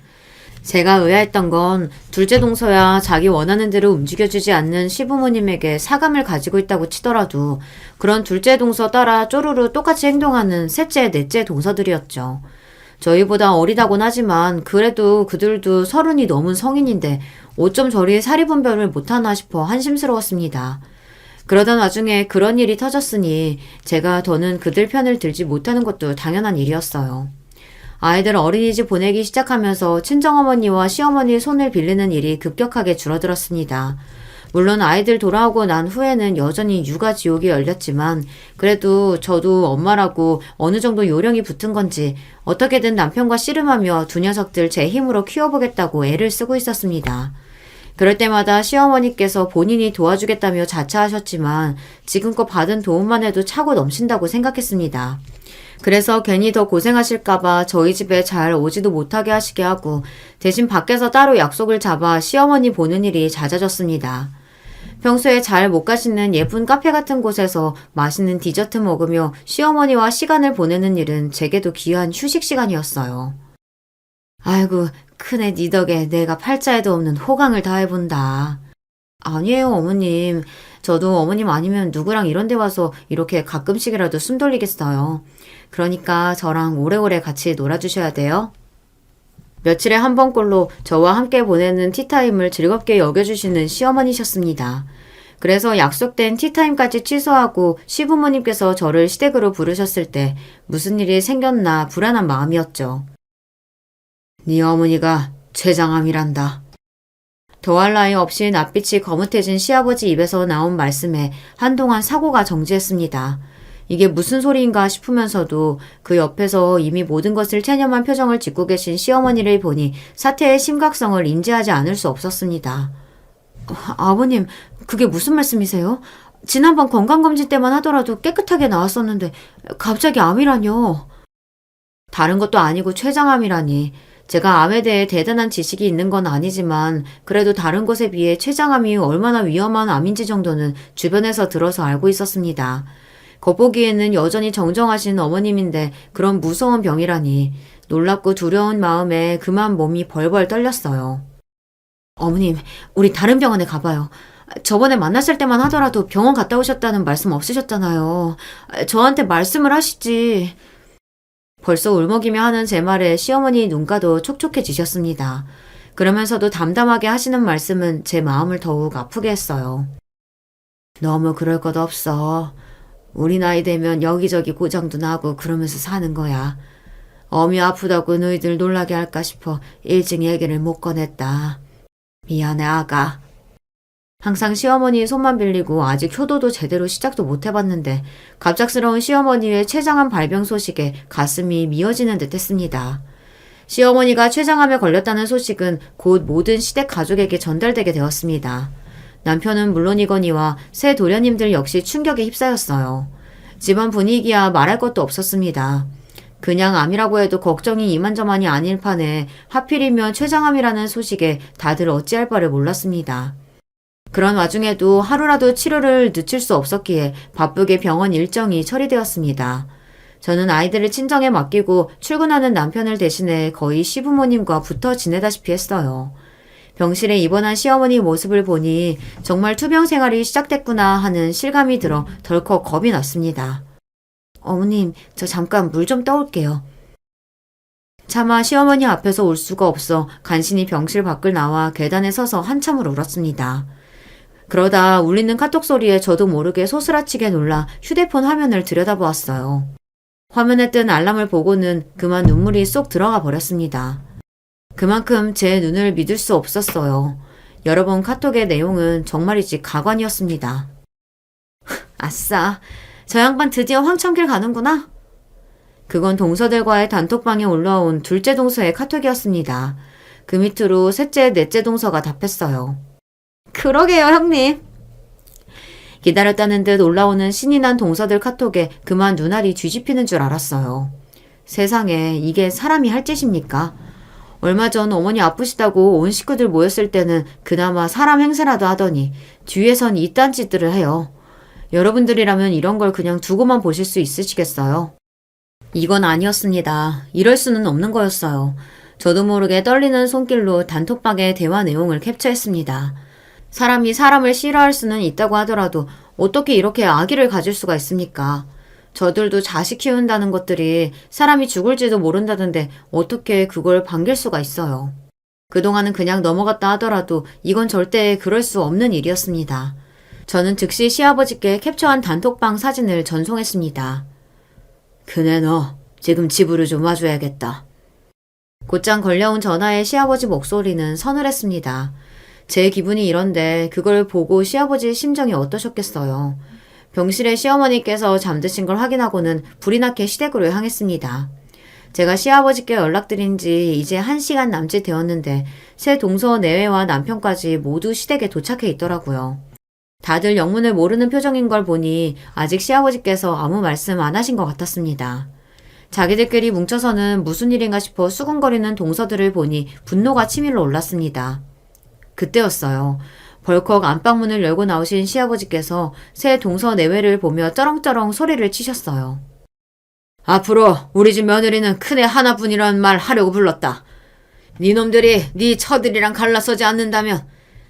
제가 의아했던 건 둘째 동서야 자기 원하는 대로 움직여주지 않는 시부모님에게 사감을 가지고 있다고 치더라도 그런 둘째 동서 따라 쪼르르 똑같이 행동하는 셋째, 넷째 동서들이었죠. 저희보다 어리다곤 하지만 그래도 그들도 30이 넘은 성인인데 어쩜 저리 사리분별을 못하나 싶어 한심스러웠습니다. 그러던 와중에 그런 일이 터졌으니 제가 더는 그들 편을 들지 못하는 것도 당연한 일이었어요. 아이들 어린이집 보내기 시작하면서 친정어머니와 시어머니 손을 빌리는 일이 급격하게 줄어들었습니다. 물론 아이들 돌아오고 난 후에는 여전히 육아 지옥이 열렸지만 그래도 저도 엄마라고 어느 정도 요령이 붙은 건지 어떻게든 남편과 씨름하며 두 녀석들 제 힘으로 키워보겠다고 애를 쓰고 있었습니다. 그럴 때마다 시어머니께서 본인이 도와주겠다며 자처하셨지만 지금껏 받은 도움만 해도 차고 넘친다고 생각했습니다. 그래서 괜히 더 고생하실까봐 저희 집에 잘 오지도 못하게 하시게 하고 대신 밖에서 따로 약속을 잡아 시어머니 보는 일이 잦아졌습니다. 평소에 잘 못 가시는 예쁜 카페 같은 곳에서 맛있는 디저트 먹으며 시어머니와 시간을 보내는 일은 제게도 귀한 휴식 시간이었어요. 아이고, 큰애 니 덕에 내가 팔자에도 없는 호강을 다해본다. 아니에요, 어머님. 저도 어머님 아니면 누구랑 이런 데 와서 이렇게 가끔씩이라도 숨 돌리겠어요. 그러니까 저랑 오래오래 같이 놀아주셔야 돼요. 며칠에 한 번꼴로 저와 함께 보내는 티타임을 즐겁게 여겨주시는 시어머니셨습니다. 그래서 약속된 티타임까지 취소하고 시부모님께서 저를 시댁으로 부르셨을 때 무슨 일이 생겼나 불안한 마음이었죠. 네 어머니가 췌장암이란다. 더할 나위 없이 낯빛이 거뭇해진 시아버지 입에서 나온 말씀에 한동안 사고가 정지했습니다. 이게 무슨 소리인가 싶으면서도 그 옆에서 이미 모든 것을 체념한 표정을 짓고 계신 시어머니를 보니 사태의 심각성을 인지하지 않을 수 없었습니다. 아버님, 그게 무슨 말씀이세요? 지난번 건강검진 때만 하더라도 깨끗하게 나왔었는데 갑자기 암이라뇨. 다른 것도 아니고 췌장암이라니. 제가 암에 대해 대단한 지식이 있는 건 아니지만 그래도 다른 것에 비해 췌장암이 얼마나 위험한 암인지 정도는 주변에서 들어서 알고 있었습니다. 겉보기에는 여전히 정정하신 어머님인데 그런 무서운 병이라니 놀랍고 두려운 마음에 그만 몸이 벌벌 떨렸어요. 어머님, 우리 다른 병원에 가봐요. 저번에 만났을 때만 하더라도 병원 갔다 오셨다는 말씀 없으셨잖아요. 저한테 말씀을 하시지. 벌써 울먹이며 하는 제 말에 시어머니 눈가도 촉촉해지셨습니다. 그러면서도 담담하게 하시는 말씀은 제 마음을 더욱 아프게 했어요. 너무 그럴 것 없어. 우리 나이 되면 여기저기 고장도 나고 그러면서 사는 거야. 어미 아프다고 너희들 놀라게 할까 싶어 일찍 얘기를 못 꺼냈다. 미안해, 아가. 항상 시어머니의 손만 빌리고 아직 효도도 제대로 시작도 못 해봤는데 갑작스러운 시어머니의 췌장암 발병 소식에 가슴이 미어지는 듯 했습니다. 시어머니가 췌장암에 걸렸다는 소식은 곧 모든 시댁 가족에게 전달되게 되었습니다. 남편은 물론이거니와 새 도련님들 역시 충격에 휩싸였어요. 집안 분위기야 말할 것도 없었습니다. 그냥 암이라고 해도 걱정이 이만저만이 아닐 판에 하필이면 췌장암이라는 소식에 다들 어찌할 바를 몰랐습니다. 그런 와중에도 하루라도 치료를 늦출 수 없었기에 바쁘게 병원 일정이 처리되었습니다. 저는 아이들을 친정에 맡기고 출근하는 남편을 대신해 거의 시부모님과 붙어 지내다시피 했어요. 병실에 입원한 시어머니 모습을 보니 정말 투병 생활이 시작됐구나 하는 실감이 들어 덜컥 겁이 났습니다. 어머님, 저 잠깐 물 좀 떠올게요. 차마 시어머니 앞에서 올 수가 없어 간신히 병실 밖을 나와 계단에 서서 한참을 울었습니다. 그러다 울리는 카톡 소리에 저도 모르게 소스라치게 놀라 휴대폰 화면을 들여다보았어요. 화면에 뜬 알람을 보고는 그만 눈물이 쏙 들어가 버렸습니다. 그만큼 제 눈을 믿을 수 없었어요. 여러 번 카톡의 내용은 정말이지 가관이었습니다. 아싸, 저 양반 드디어 황천길 가는구나. 그건 동서들과의 단톡방에 올라온 둘째 동서의 카톡이었습니다. 그 밑으로 셋째, 넷째 동서가 답했어요. 그러게요, 형님. 기다렸다는 듯 올라오는 신이 난 동서들 카톡에 그만 눈알이 뒤집히는 줄 알았어요. 세상에 이게 사람이 할 짓입니까? 얼마 전 어머니 아프시다고 온 식구들 모였을 때는 그나마 사람 행세라도 하더니 뒤에선 이딴 짓들을 해요. 여러분들이라면 이런 걸 그냥 두고만 보실 수 있으시겠어요? 이건 아니었습니다. 이럴 수는 없는 거였어요. 저도 모르게 떨리는 손길로 단톡방의 대화 내용을 캡처했습니다. 사람이 사람을 싫어할 수는 있다고 하더라도 어떻게 이렇게 악의를 가질 수가 있습니까? 저들도 자식 키운다는 것들이 사람이 죽을지도 모른다던데 어떻게 그걸 반길 수가 있어요. 그동안은 그냥 넘어갔다 하더라도 이건 절대 그럴 수 없는 일이었습니다. 저는 즉시 시아버지께 캡처한 단톡방 사진을 전송했습니다. 그네 너 지금 집으로 좀 와줘야겠다. 곧장 걸려온 전화에 시아버지 목소리는 서늘했습니다. 제 기분이 이런데 그걸 보고 시아버지의 심정이 어떠셨겠어요. 병실에 시어머니께서 잠드신 걸 확인하고는 불이 나게 시댁으로 향했습니다. 제가 시아버지께 연락드린 지 이제 1시간 남짓 되었는데 새 동서 내외와 남편까지 모두 시댁에 도착해 있더라고요. 다들 영문을 모르는 표정인 걸 보니 아직 시아버지께서 아무 말씀 안 하신 것 같았습니다. 자기들끼리 뭉쳐서는 무슨 일인가 싶어 수군거리는 동서들을 보니 분노가 치밀러 올랐습니다. 그때였어요. 벌컥 안방문을 열고 나오신 시아버지께서 새 동서 내외를 보며 쩌렁쩌렁 소리를 치셨어요. 앞으로 우리 집 며느리는 큰애 하나뿐이란 말 하려고 불렀다. 니놈들이 니 처들이랑 갈라서지 않는다면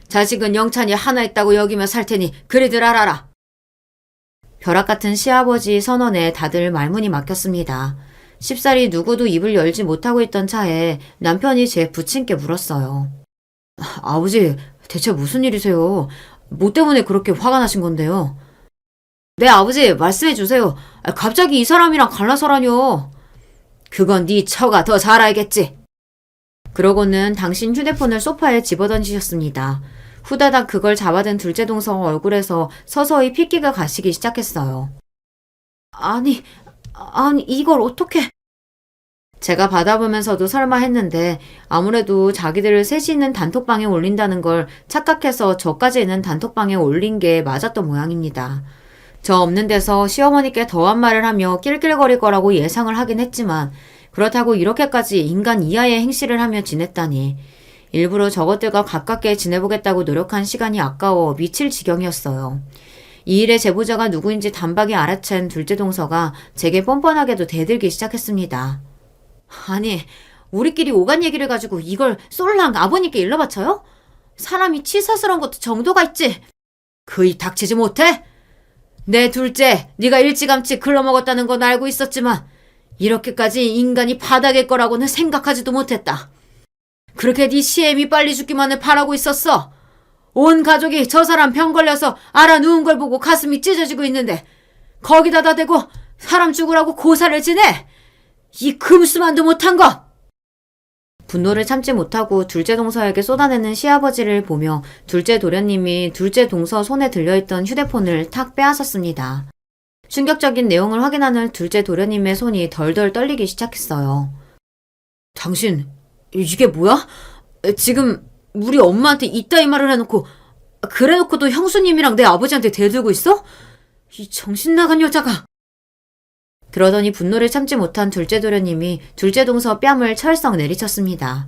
자식은 영찬이 하나 있다고 여기며 살 테니 그리들 알아라. 벼락같은 시아버지 선언에 다들 말문이 막혔습니다. 쉽사리 누구도 입을 열지 못하고 있던 차에 남편이 제 부친께 물었어요. 아버지, 대체 무슨 일이세요? 뭐 때문에 그렇게 화가 나신 건데요? 네, 아버지, 말씀해 주세요. 갑자기 이 사람이랑 갈라서라뇨. 그건 네 처가 더 잘 알겠지. 그러고는 당신 휴대폰을 소파에 집어던지셨습니다. 후다닥 그걸 잡아든 둘째 동서 얼굴에서 서서히 핏기가 가시기 시작했어요. 아니, 이걸 어떻게... 제가 받아보면서도 설마 했는데 아무래도 자기들을 셋이 있는 단톡방에 올린다는 걸 착각해서 저까지 있는 단톡방에 올린 게 맞았던 모양입니다. 저 없는 데서 시어머니께 더한 말을 하며 낄낄거릴 거라고 예상을 하긴 했지만 그렇다고 이렇게까지 인간 이하의 행실을 하며 지냈다니 일부러 저것들과 가깝게 지내보겠다고 노력한 시간이 아까워 미칠 지경이었어요. 이 일의 제보자가 누구인지 단박에 알아챈 둘째 동서가 제게 뻔뻔하게도 대들기 시작했습니다. 아니, 우리끼리 오간 얘기를 가지고 이걸 쏠랑 아버님께 일러바쳐요? 사람이 치사스러운 것도 정도가 있지. 그이 닥치지 못해? 내 둘째, 네가 일찌감치 글러먹었다는 건 알고 있었지만 이렇게까지 인간이 바닥일 거라고는 생각하지도 못했다. 그렇게 네 시애미 빨리 죽기만을 바라고 있었어. 온 가족이 저 사람 병 걸려서 알아 누운 걸 보고 가슴이 찢어지고 있는데 거기다다 대고 사람 죽으라고 고사를 지내? 이 금수만도 못한 거! 분노를 참지 못하고 둘째 동서에게 쏟아내는 시아버지를 보며 둘째 도련님이 둘째 동서 손에 들려있던 휴대폰을 탁 빼앗았습니다. 충격적인 내용을 확인하는 둘째 도련님의 손이 덜덜 떨리기 시작했어요. 당신, 이게 뭐야? 지금 우리 엄마한테 이따위 말을 해놓고 그래놓고도 형수님이랑 내 아버지한테 대들고 있어? 이 정신나간 여자가. 그러더니 분노를 참지 못한 둘째 도련님이 둘째 동서 뺨을 철썩 내리쳤습니다.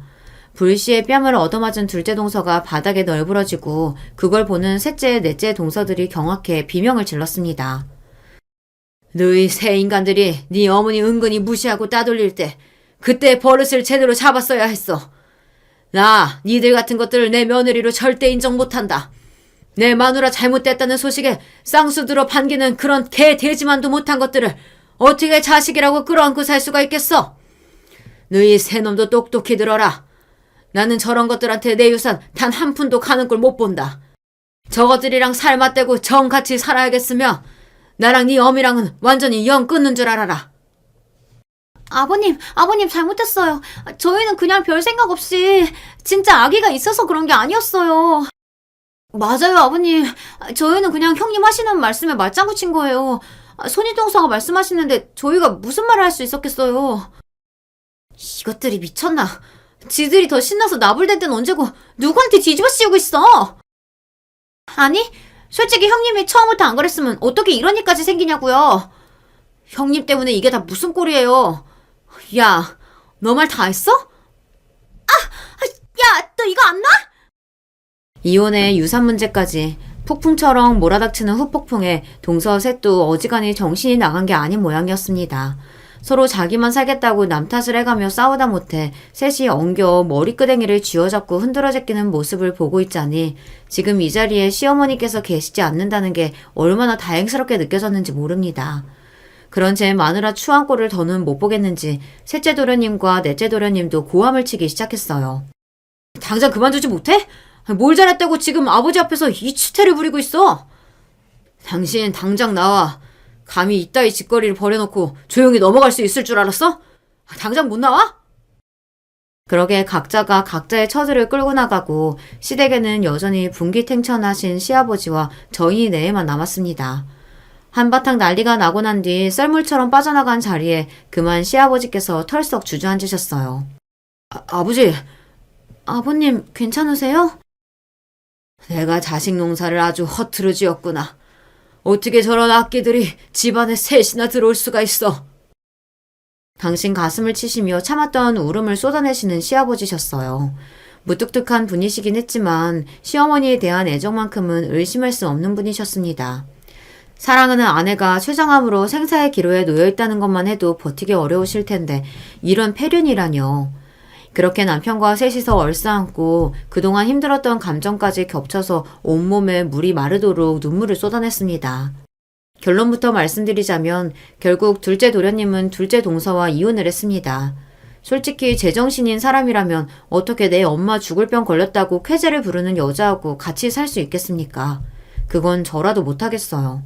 불시에 뺨을 얻어맞은 둘째 동서가 바닥에 널브러지고 그걸 보는 셋째, 넷째 동서들이 경악해 비명을 질렀습니다. 너희 새 인간들이 네 어머니 은근히 무시하고 따돌릴 때 그때 버릇을 제대로 잡았어야 했어. 나 니들 같은 것들을 내 며느리로 절대 인정 못한다. 내 마누라 잘못됐다는 소식에 쌍수들어 반기는 그런 개 돼지만도 못한 것들을 어떻게 자식이라고 끌어안고 살 수가 있겠어? 너희 새 놈도 똑똑히 들어라. 나는 저런 것들한테 내 유산 단 한 푼도 가는 꼴 못 본다. 저것들이랑 살 맞대고 정같이 살아야겠으며 나랑 네 어미랑은 완전히 영 끊는 줄 알아라. 아버님 잘못했어요. 저희는 그냥 별 생각 없이 진짜 아기가 있어서 그런 게 아니었어요. 맞아요, 아버님. 저희는 그냥 형님 하시는 말씀에 말장구 친 거예요. 손이동서가 말씀하시는데 저희가 무슨 말을 할 수 있었겠어요. 이것들이 미쳤나? 지들이 더 신나서 나불댈 땐 언제고 누구한테 뒤집어 씌우고 있어? 아니, 솔직히 형님이 처음부터 안 그랬으면 어떻게 이런 일까지 생기냐고요. 형님 때문에 이게 다 무슨 꼴이에요. 야, 너 말 다 했어? 야, 너 이거 안 나? 이혼에 유산 문제까지 폭풍처럼 몰아닥치는 후폭풍에 동서 셋도 어지간히 정신이 나간 게 아닌 모양이었습니다. 서로 자기만 살겠다고 남 탓을 해가며 싸우다 못해 셋이 엉겨 머리끄댕이를 쥐어잡고 흔들어 제끼는 모습을 보고 있자니 지금 이 자리에 시어머니께서 계시지 않는다는 게 얼마나 다행스럽게 느껴졌는지 모릅니다. 그런 제 마누라 추한 꼴을 더는 못 보겠는지 셋째 도련님과 넷째 도련님도 고함을 치기 시작했어요. 당장 그만두지 못해? 뭘 잘했다고 지금 아버지 앞에서 이 추태를 부리고 있어? 당신 당장 나와. 감히 이따위 짓거리를 벌여놓고 조용히 넘어갈 수 있을 줄 알았어? 당장 못 나와? 그러게 각자가 각자의 처들을 끌고 나가고 시댁에는 여전히 분기탱천하신 시아버지와 저희 네에만 남았습니다. 한바탕 난리가 나고 난 뒤 썰물처럼 빠져나간 자리에 그만 시아버지께서 털썩 주저앉으셨어요. 아버지, 아버님 괜찮으세요? 내가 자식 농사를 아주 허투루 지었구나. 어떻게 저런 악기들이 집안에 셋이나 들어올 수가 있어. 당신 가슴을 치시며 참았던 울음을 쏟아내시는 시아버지셨어요. 무뚝뚝한 분이시긴 했지만 시어머니에 대한 애정만큼은 의심할 수 없는 분이셨습니다. 사랑하는 아내가 췌장암으로 생사의 기로에 놓여있다는 것만 해도 버티기 어려우실 텐데 이런 폐륜이라뇨. 그렇게 남편과 셋이서 얼싸안고 그동안 힘들었던 감정까지 겹쳐서 온몸에 물이 마르도록 눈물을 쏟아냈습니다. 결론부터 말씀드리자면 결국 둘째 도련님은 둘째 동서와 이혼을 했습니다. 솔직히 제정신인 사람이라면 어떻게 내 엄마 죽을 병 걸렸다고 쾌재를 부르는 여자하고 같이 살 수 있겠습니까? 그건 저라도 못하겠어요.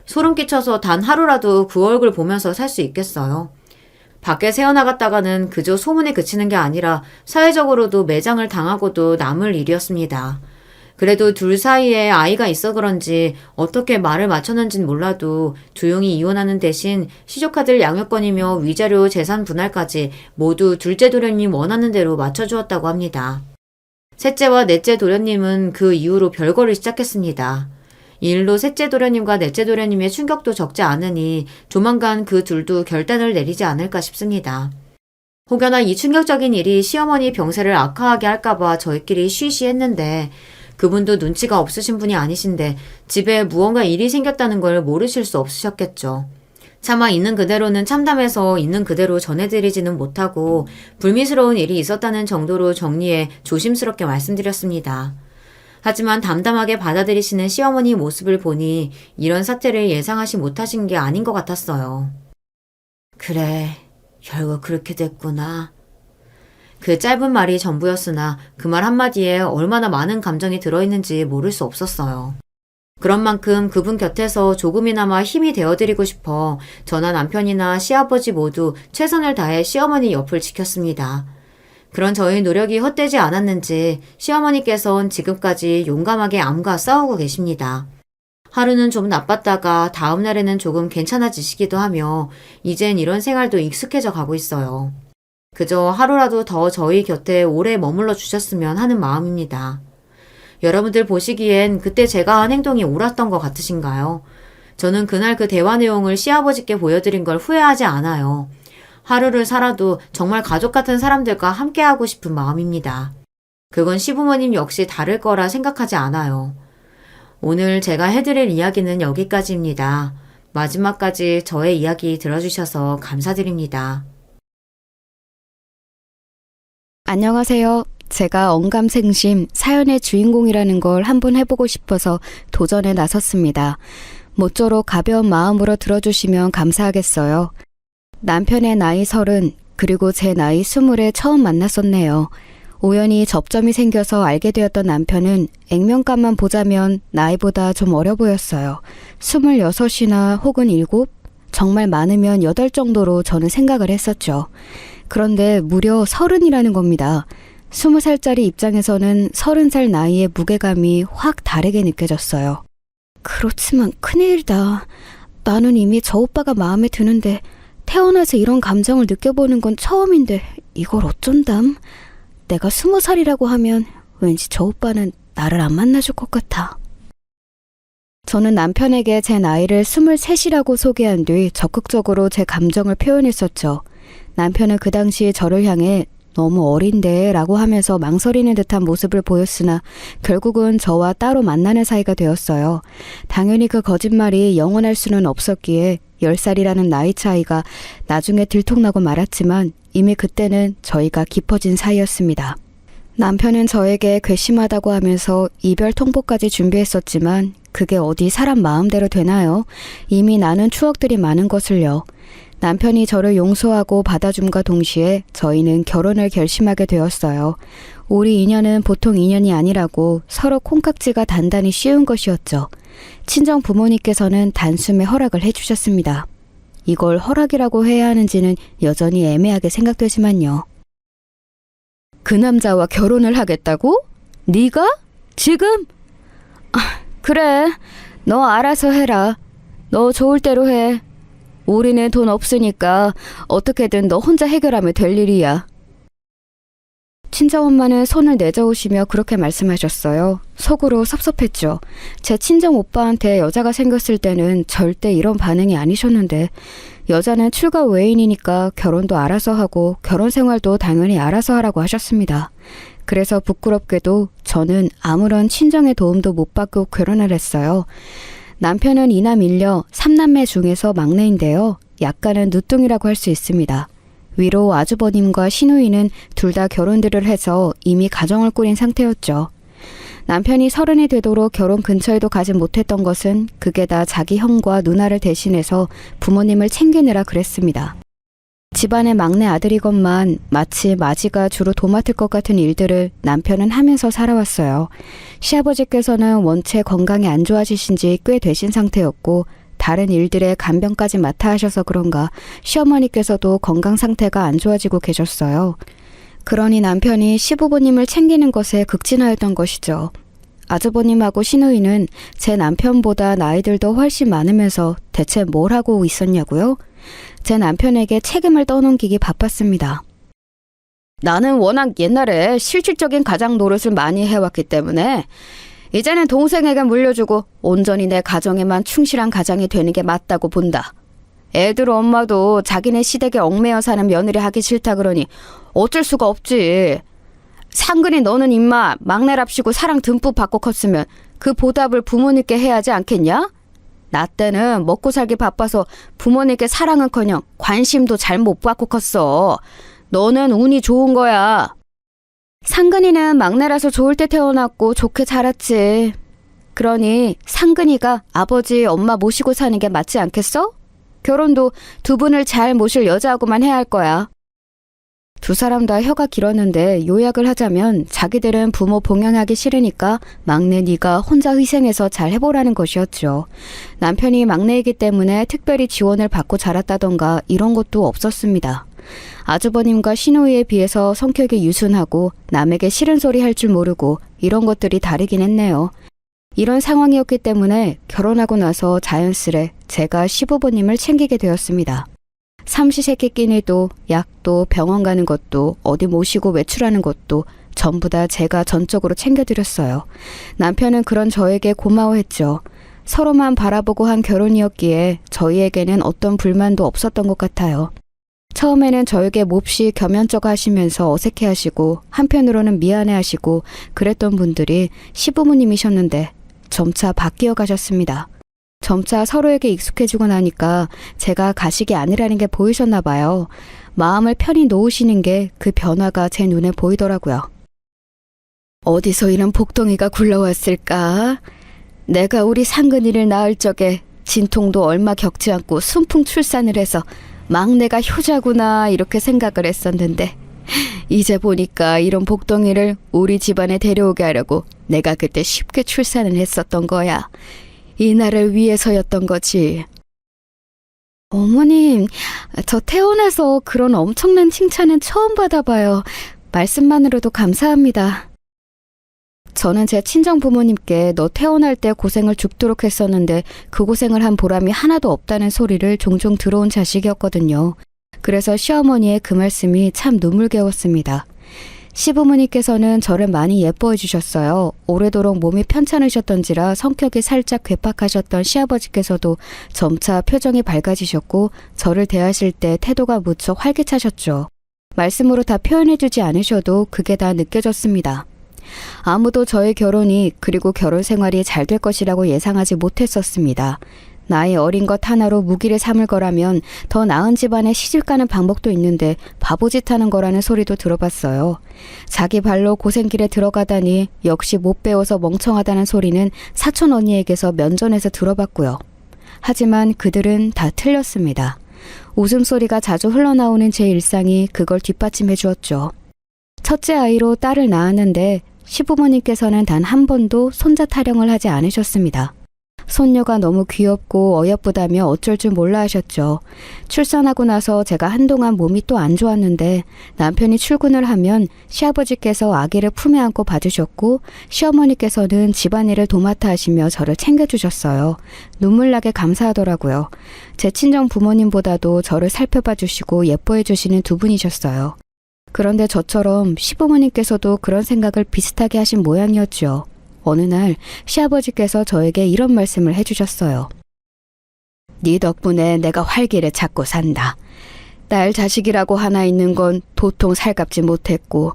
소름 끼쳐서 단 하루라도 그 얼굴 보면서 살 수 있겠어요? 밖에 새어나갔다가는 그저 소문에 그치는 게 아니라 사회적으로도 매장을 당하고도 남을 일이었습니다. 그래도 둘 사이에 아이가 있어 그런지 어떻게 말을 맞췄는진 몰라도 조용히 이혼하는 대신 시조카들 양육권이며 위자료 재산 분할까지 모두 둘째 도련님 원하는 대로 맞춰주었다고 합니다. 셋째와 넷째 도련님은 그 이후로 별거를 시작했습니다. 이 일로 셋째 도련님과 넷째 도련님의 충격도 적지 않으니 조만간 그 둘도 결단을 내리지 않을까 싶습니다. 혹여나 이 충격적인 일이 시어머니 병세를 악화하게 할까봐 저희끼리 쉬쉬했는데 그분도 눈치가 없으신 분이 아니신데 집에 무언가 일이 생겼다는 걸 모르실 수 없으셨겠죠. 차마 있는 그대로는 참담해서 있는 그대로 전해드리지는 못하고 불미스러운 일이 있었다는 정도로 정리해 조심스럽게 말씀드렸습니다. 하지만 담담하게 받아들이시는 시어머니 모습을 보니 이런 사태를 예상하지 못하신 게 아닌 것 같았어요. 그래, 결국 그렇게 됐구나. 그 짧은 말이 전부였으나 그 말 한마디에 얼마나 많은 감정이 들어있는지 모를 수 없었어요. 그런 만큼 그분 곁에서 조금이나마 힘이 되어드리고 싶어 저나 남편이나 시아버지 모두 최선을 다해 시어머니 옆을 지켰습니다. 그런 저희 노력이 헛되지 않았는지 시어머니께서는 지금까지 용감하게 암과 싸우고 계십니다. 하루는 좀 나빴다가 다음 날에는 조금 괜찮아지시기도 하며 이젠 이런 생활도 익숙해져 가고 있어요. 그저 하루라도 더 저희 곁에 오래 머물러 주셨으면 하는 마음입니다. 여러분들 보시기엔 그때 제가 한 행동이 옳았던 것 같으신가요? 저는 그날 그 대화 내용을 시아버지께 보여드린 걸 후회하지 않아요. 하루를 살아도 정말 가족 같은 사람들과 함께하고 싶은 마음입니다. 그건 시부모님 역시 다를 거라 생각하지 않아요. 오늘 제가 해드릴 이야기는 여기까지입니다. 마지막까지 저의 이야기 들어주셔서 감사드립니다. 안녕하세요. 제가 언감생심 사연의 주인공이라는 걸 한번 해보고 싶어서 도전에 나섰습니다. 모쪼록 가벼운 마음으로 들어주시면 감사하겠어요. 남편의 나이 30, 그리고 제 나이 20에 처음 만났었네요. 우연히 접점이 생겨서 알게 되었던 남편은 액면가만 보자면 나이보다 좀 어려 보였어요. 26이나 혹은 7? 정말 많으면 8 정도로 저는 생각을 했었죠. 그런데 무려 30이라는 겁니다. 20살짜리 입장에서는 30살 나이의 무게감이 확 다르게 느껴졌어요. 그렇지만 큰일이다. 나는 이미 저 오빠가 마음에 드는데 태어나서 이런 감정을 느껴보는 건 처음인데 이걸 어쩐담? 내가 20살이라고 하면 왠지 저 오빠는 나를 안 만나줄 것 같아. 저는 남편에게 제 나이를 23이라고 소개한 뒤 적극적으로 제 감정을 표현했었죠. 남편은 그 당시 저를 향해 너무 어린데 라고 하면서 망설이는 듯한 모습을 보였으나 결국은 저와 따로 만나는 사이가 되었어요. 당연히 그 거짓말이 영원할 수는 없었기에 10살이라는 나이 차이가 나중에 들통나고 말았지만 이미 그때는 저희가 깊어진 사이였습니다. 남편은 저에게 괘씸하다고 하면서 이별 통보까지 준비했었지만 그게 어디 사람 마음대로 되나요? 이미 나는 추억들이 많은 것을요. 남편이 저를 용서하고 받아줌과 동시에 저희는 결혼을 결심하게 되었어요. 우리 인연은 보통 인연이 아니라고 서로 콩깍지가 단단히 씌운 것이었죠. 친정 부모님께서는 단숨에 허락을 해주셨습니다. 이걸 허락이라고 해야 하는지는 여전히 애매하게 생각되지만요. 그 남자와 결혼을 하겠다고? 네가? 지금? 그래, 너 알아서 해라. 너 좋을 대로 해. 우리는 돈 없으니까 어떻게든 너 혼자 해결하면 될 일이야. 친정엄마는 손을 내저으시며 그렇게 말씀하셨어요. 속으로 섭섭했죠. 제 친정 오빠한테 여자가 생겼을 때는 절대 이런 반응이 아니셨는데 여자는 출가 외인이니까 결혼도 알아서 하고 결혼 생활도 당연히 알아서 하라고 하셨습니다. 그래서 부끄럽게도 저는 아무런 친정의 도움도 못 받고 결혼을 했어요. 남편은 이남 일녀 3남매 중에서 막내인데요. 약간은 늦둥이라고 할 수 있습니다. 위로 아주버님과 시누이는 둘 다 결혼들을 해서 이미 가정을 꾸린 상태였죠. 남편이 30이 되도록 결혼 근처에도 가지 못했던 것은 그게 다 자기 형과 누나를 대신해서 부모님을 챙기느라 그랬습니다. 집안의 막내 아들이건만 마치 마지가 주로 도맡을 것 같은 일들을 남편은 하면서 살아왔어요. 시아버지께서는 원체 건강이 안 좋아지신 지 꽤 되신 상태였고 다른 일들에 간병까지 맡아 하셔서 그런가 시어머니께서도 건강 상태가 안 좋아지고 계셨어요. 그러니 남편이 시부모님을 챙기는 것에 극진하였던 것이죠. 아주버님하고 시누이는 제 남편보다 나이들도 훨씬 많으면서 대체 뭘 하고 있었냐고요? 제 남편에게 책임을 떠넘기기 바빴습니다. 나는 워낙 옛날에 실질적인 가장 노릇을 많이 해왔기 때문에 이제는 동생에게 물려주고 온전히 내 가정에만 충실한 가장이 되는 게 맞다고 본다. 애들 엄마도 자기네 시댁에 얽매여 사는 며느리 하기 싫다 그러니 어쩔 수가 없지. 상근이 너는 임마 막내랍시고 사랑 듬뿍 받고 컸으면 그 보답을 부모님께 해야지 않겠냐? 나 때는 먹고 살기 바빠서 부모님께 사랑은커녕 관심도 잘 못 받고 컸어. 너는 운이 좋은 거야. 상근이는 막내라서 좋을 때 태어났고 좋게 자랐지. 그러니 상근이가 아버지 엄마 모시고 사는 게 맞지 않겠어? 결혼도 두 분을 잘 모실 여자하고만 해야 할 거야. 두 사람 다 혀가 길었는데 요약을 하자면 자기들은 부모 봉양하기 싫으니까 막내 네가 혼자 희생해서 잘 해보라는 것이었죠. 남편이 막내이기 때문에 특별히 지원을 받고 자랐다던가 이런 것도 없었습니다. 아주버님과 시누이에 비해서 성격이 유순하고 남에게 싫은 소리 할 줄 모르고 이런 것들이 다르긴 했네요. 이런 상황이었기 때문에 결혼하고 나서 자연스레 제가 시부모님을 챙기게 되었습니다. 삼시세끼 끼니도 약도 병원 가는 것도 어디 모시고 외출하는 것도 전부 다 제가 전적으로 챙겨드렸어요. 남편은 그런 저에게 고마워했죠. 서로만 바라보고 한 결혼이었기에 저희에게는 어떤 불만도 없었던 것 같아요. 처음에는 저에게 몹시 겸연쩍어 하시면서 어색해하시고 한편으로는 미안해하시고 그랬던 분들이 시부모님이셨는데 점차 바뀌어 가셨습니다. 점차 서로에게 익숙해지고 나니까 제가 가식이 아니라는 게 보이셨나 봐요. 마음을 편히 놓으시는 게 그 변화가 제 눈에 보이더라고요. 어디서 이런 복덩이가 굴러왔을까? 내가 우리 상근이를 낳을 적에 진통도 얼마 겪지 않고 순풍 출산을 해서 막내가 효자구나 이렇게 생각을 했었는데 이제 보니까 이런 복덩이를 우리 집안에 데려오게 하려고 내가 그때 쉽게 출산을 했었던 거야. 이 날을 위해서였던 거지. 어머님, 저 태어나서 그런 엄청난 칭찬은 처음 받아봐요. 말씀만으로도 감사합니다. 저는 제 친정 부모님께 너 태어날 때 고생을 죽도록 했었는데 그 고생을 한 보람이 하나도 없다는 소리를 종종 들어온 자식이었거든요. 그래서 시어머니의 그 말씀이 참 눈물겨웠습니다. 시부모님께서는 저를 많이 예뻐해 주셨어요. 오래도록 몸이 편찮으셨던지라 성격이 살짝 괴팍하셨던 시아버지께서도 점차 표정이 밝아지셨고 저를 대하실 때 태도가 무척 활기차셨죠. 말씀으로 다 표현해 주지 않으셔도 그게 다 느껴졌습니다. 아무도 저의 결혼이 그리고 결혼 생활이 잘 될 것이라고 예상하지 못했었습니다. 나이 어린 것 하나로 무기를 삼을 거라면 더 나은 집안에 시집가는 방법도 있는데 바보짓 하는 거라는 소리도 들어봤어요. 자기 발로 고생길에 들어가다니 역시 못 배워서 멍청하다는 소리는 사촌 언니에게서 면전에서 들어봤고요. 하지만 그들은 다 틀렸습니다. 웃음소리가 자주 흘러나오는 제 일상이 그걸 뒷받침해 주었죠. 첫째 아이로 딸을 낳았는데 시부모님께서는 단 한 번도 손자 타령을 하지 않으셨습니다. 손녀가 너무 귀엽고 어여쁘다며 어쩔 줄 몰라 하셨죠. 출산하고 나서 제가 한동안 몸이 또 안 좋았는데 남편이 출근을 하면 시아버지께서 아기를 품에 안고 봐주셨고 시어머니께서는 집안일을 도맡아 하시며 저를 챙겨주셨어요. 눈물 나게 감사하더라고요. 제 친정 부모님보다도 저를 살펴봐 주시고 예뻐해 주시는 두 분이셨어요. 그런데 저처럼 시부모님께서도 그런 생각을 비슷하게 하신 모양이었죠. 어느 날 시아버지께서 저에게 이런 말씀을 해주셨어요. 네 덕분에 내가 활기를 찾고 산다. 딸 자식이라고 하나 있는 건 도통 살갑지 못했고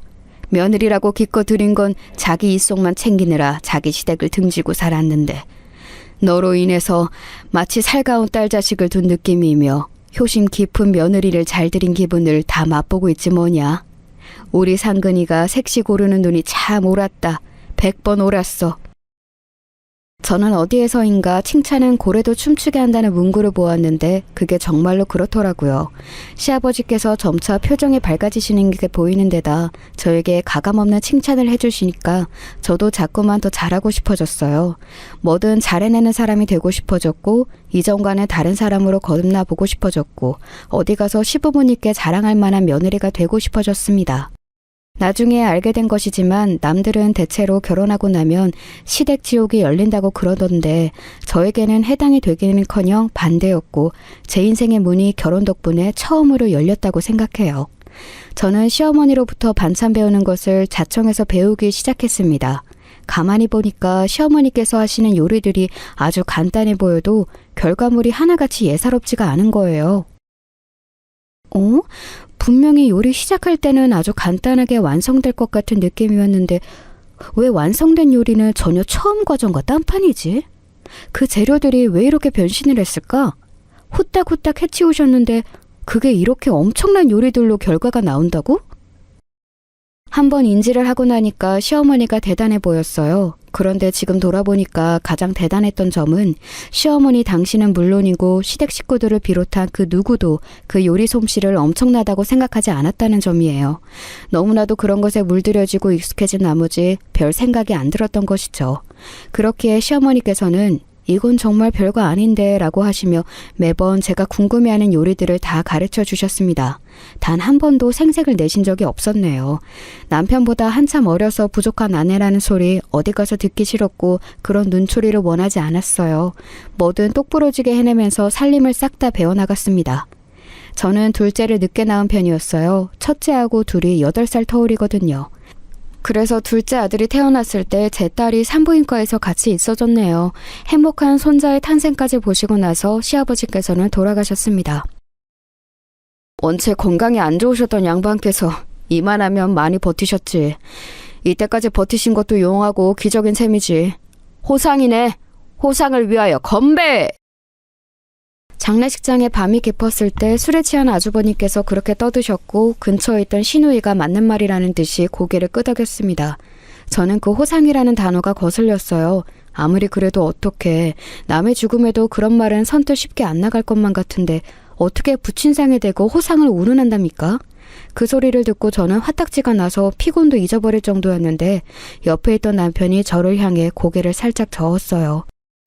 며느리라고 기껏 들인 건 자기 입속만 챙기느라 자기 시댁을 등지고 살았는데 너로 인해서 마치 살가운 딸 자식을 둔 느낌이며 효심 깊은 며느리를 잘 들인 기분을 다 맛보고 있지 뭐냐. 우리 상근이가 색시 고르는 눈이 참 옳았다. 100번 옳았어. 저는 어디에서인가 칭찬은 고래도 춤추게 한다는 문구를 보았는데 그게 정말로 그렇더라고요. 시아버지께서 점차 표정이 밝아지시는 게 보이는 데다 저에게 가감없는 칭찬을 해주시니까 저도 자꾸만 더 잘하고 싶어졌어요. 뭐든 잘해내는 사람이 되고 싶어졌고 이전과는 다른 사람으로 거듭나 보고 싶어졌고 어디 가서 시부모님께 자랑할 만한 며느리가 되고 싶어졌습니다. 나중에 알게 된 것이지만 남들은 대체로 결혼하고 나면 시댁 지옥이 열린다고 그러던데 저에게는 해당이 되기는커녕 반대였고 제 인생의 문이 결혼 덕분에 처음으로 열렸다고 생각해요. 저는 시어머니로부터 반찬 배우는 것을 자청해서 배우기 시작했습니다. 가만히 보니까 시어머니께서 하시는 요리들이 아주 간단해 보여도 결과물이 하나같이 예사롭지가 않은 거예요. 분명히 요리 시작할 때는 아주 간단하게 완성될 것 같은 느낌이었는데 왜 완성된 요리는 전혀 처음 과정과 딴판이지? 그 재료들이 왜 이렇게 변신을 했을까? 후딱후딱 해치우셨는데 그게 이렇게 엄청난 요리들로 결과가 나온다고? 한번 인지를 하고 나니까 시어머니가 대단해 보였어요. 그런데 지금 돌아보니까 가장 대단했던 점은 시어머니 당신은 물론이고 시댁 식구들을 비롯한 그 누구도 그 요리 솜씨를 엄청나다고 생각하지 않았다는 점이에요. 너무나도 그런 것에 물들여지고 익숙해진 나머지 별 생각이 안 들었던 것이죠. 그렇기에 시어머니께서는 이건 정말 별거 아닌데 라고 하시며 매번 제가 궁금해하는 요리들을 다 가르쳐 주셨습니다. 단 한 번도 생색을 내신 적이 없었네요. 남편보다 한참 어려서 부족한 아내라는 소리 어디 가서 듣기 싫었고 그런 눈초리를 원하지 않았어요. 뭐든 똑부러지게 해내면서 살림을 싹 다 배워나갔습니다. 저는 둘째를 늦게 낳은 편이었어요. 첫째하고 둘이 8살 터울이거든요. 그래서 둘째 아들이 태어났을 때 제 딸이 산부인과에서 같이 있어줬네요. 행복한 손자의 탄생까지 보시고 나서 시아버지께서는 돌아가셨습니다. 원체 건강이 안 좋으셨던 양반께서 이만하면 많이 버티셨지. 이때까지 버티신 것도 용하고 기적인 셈이지. 호상이네. 호상을 위하여 건배! 장례식장에 밤이 깊었을 때 술에 취한 아주버님께서 그렇게 떠드셨고 근처에 있던 시누이가 맞는 말이라는 듯이 고개를 끄덕였습니다. 저는 그 호상이라는 단어가 거슬렸어요. 아무리 그래도 어떻게 남의 죽음에도 그런 말은 선뜻 쉽게 안 나갈 것만 같은데 어떻게 부친상에 대고 호상을 운운한답니까? 그 소리를 듣고 저는 화딱지가 나서 피곤도 잊어버릴 정도였는데 옆에 있던 남편이 저를 향해 고개를 살짝 저었어요.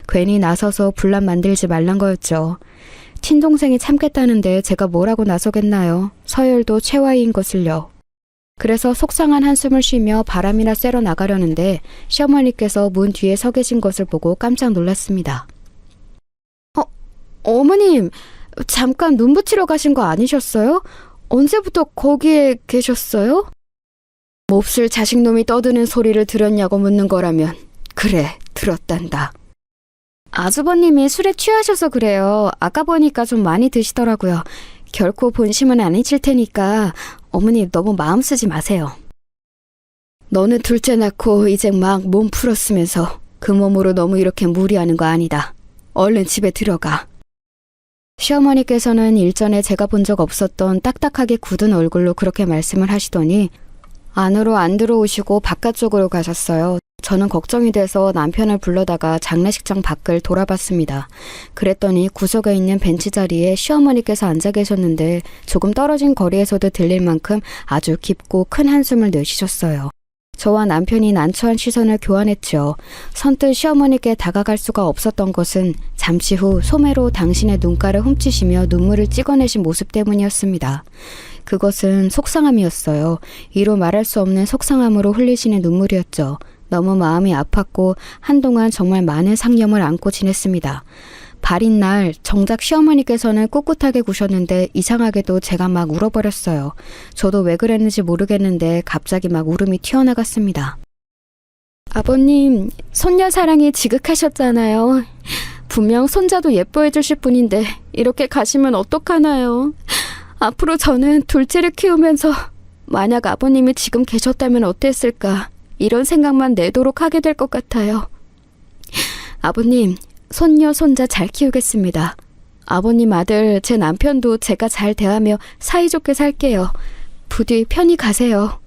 괜히 나서서 분란 만들지 말란 거였죠. 친동생이 참겠다는데 제가 뭐라고 나서겠나요? 서열도 최하위인 것을요. 그래서 속상한 한숨을 쉬며 바람이나 쐬러 나가려는데 시어머니께서 문 뒤에 서 계신 것을 보고 깜짝 놀랐습니다. 어머님, 잠깐 눈 붙이러 가신 거 아니셨어요? 언제부터 거기에 계셨어요? 몹쓸 자식놈이 떠드는 소리를 들었냐고 묻는 거라면 그래, 들었단다. 아주버님이 술에 취하셔서 그래요. 아까 보니까 좀 많이 드시더라고요. 결코 본심은 아니실 테니까 어머니 너무 마음 쓰지 마세요. 너는 둘째 낳고 이제 막 몸 풀었으면서 그 몸으로 너무 이렇게 무리하는 거 아니다. 얼른 집에 들어가. 시어머니께서는 일전에 제가 본 적 없었던 딱딱하게 굳은 얼굴로 그렇게 말씀을 하시더니 안으로 안 들어오시고 바깥쪽으로 가셨어요. 저는 걱정이 돼서 남편을 불러다가 장례식장 밖을 돌아봤습니다. 그랬더니 구석에 있는 벤치 자리에 시어머니께서 앉아 계셨는데 조금 떨어진 거리에서도 들릴 만큼 아주 깊고 큰 한숨을 내쉬셨어요. 저와 남편이 난처한 시선을 교환했죠. 선뜻 시어머니께 다가갈 수가 없었던 것은 잠시 후 소매로 당신의 눈가를 훔치시며 눈물을 찍어내신 모습 때문이었습니다. 그것은 속상함이었어요. 이로 말할 수 없는 속상함으로 흘리시는 눈물이었죠. 너무 마음이 아팠고 한동안 정말 많은 상념을 안고 지냈습니다. 발인 날 정작 시어머니께서는 꿋꿋하게 구셨는데 이상하게도 제가 막 울어버렸어요. 저도 왜 그랬는지 모르겠는데 갑자기 막 울음이 튀어나갔습니다. 아버님, 손녀 사랑이 지극하셨잖아요. 분명 손자도 예뻐해 주실 분인데 이렇게 가시면 어떡하나요? 앞으로 저는 둘째를 키우면서 만약 아버님이 지금 계셨다면 어땠을까? 이런 생각만 내도록 하게 될 것 같아요. 아버님, 손녀, 손자 잘 키우겠습니다. 아버님 아들, 제 남편도 제가 잘 대하며 사이좋게 살게요. 부디 편히 가세요.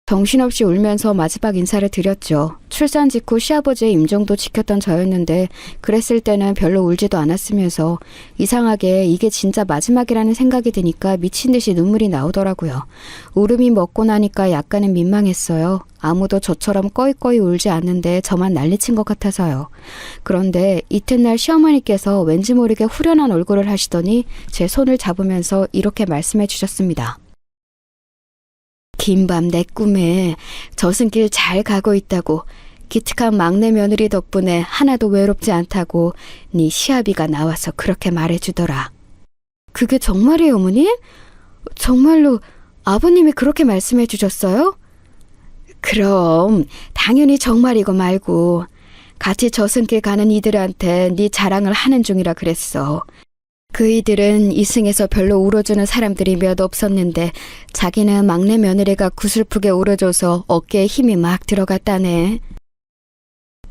정신없이 울면서 마지막 인사를 드렸죠. 출산 직후 시아버지의 임종도 지켰던 저였는데 그랬을 때는 별로 울지도 않았으면서 이상하게 이게 진짜 마지막이라는 생각이 드니까 미친 듯이 눈물이 나오더라고요. 울음이 먹고 나니까 약간은 민망했어요. 아무도 저처럼 꺼이꺼이 울지 않는데 저만 난리친 것 같아서요. 그런데 이튿날 시어머니께서 왠지 모르게 후련한 얼굴을 하시더니 제 손을 잡으면서 이렇게 말씀해 주셨습니다. 긴 밤 내 꿈에 저승길 잘 가고 있다고 기특한 막내 며느리 덕분에 하나도 외롭지 않다고 네 시아비가 나와서 그렇게 말해주더라. 그게 정말이에요, 어머님? 정말로 아버님이 그렇게 말씀해 주셨어요? 그럼 당연히 정말이고 말고 같이 저승길 가는 이들한테 네 자랑을 하는 중이라 그랬어. 그 이들은 이승에서 별로 울어주는 사람들이 몇 없었는데 자기는 막내 며느리가 구슬프게 울어줘서 어깨에 힘이 막 들어갔다네.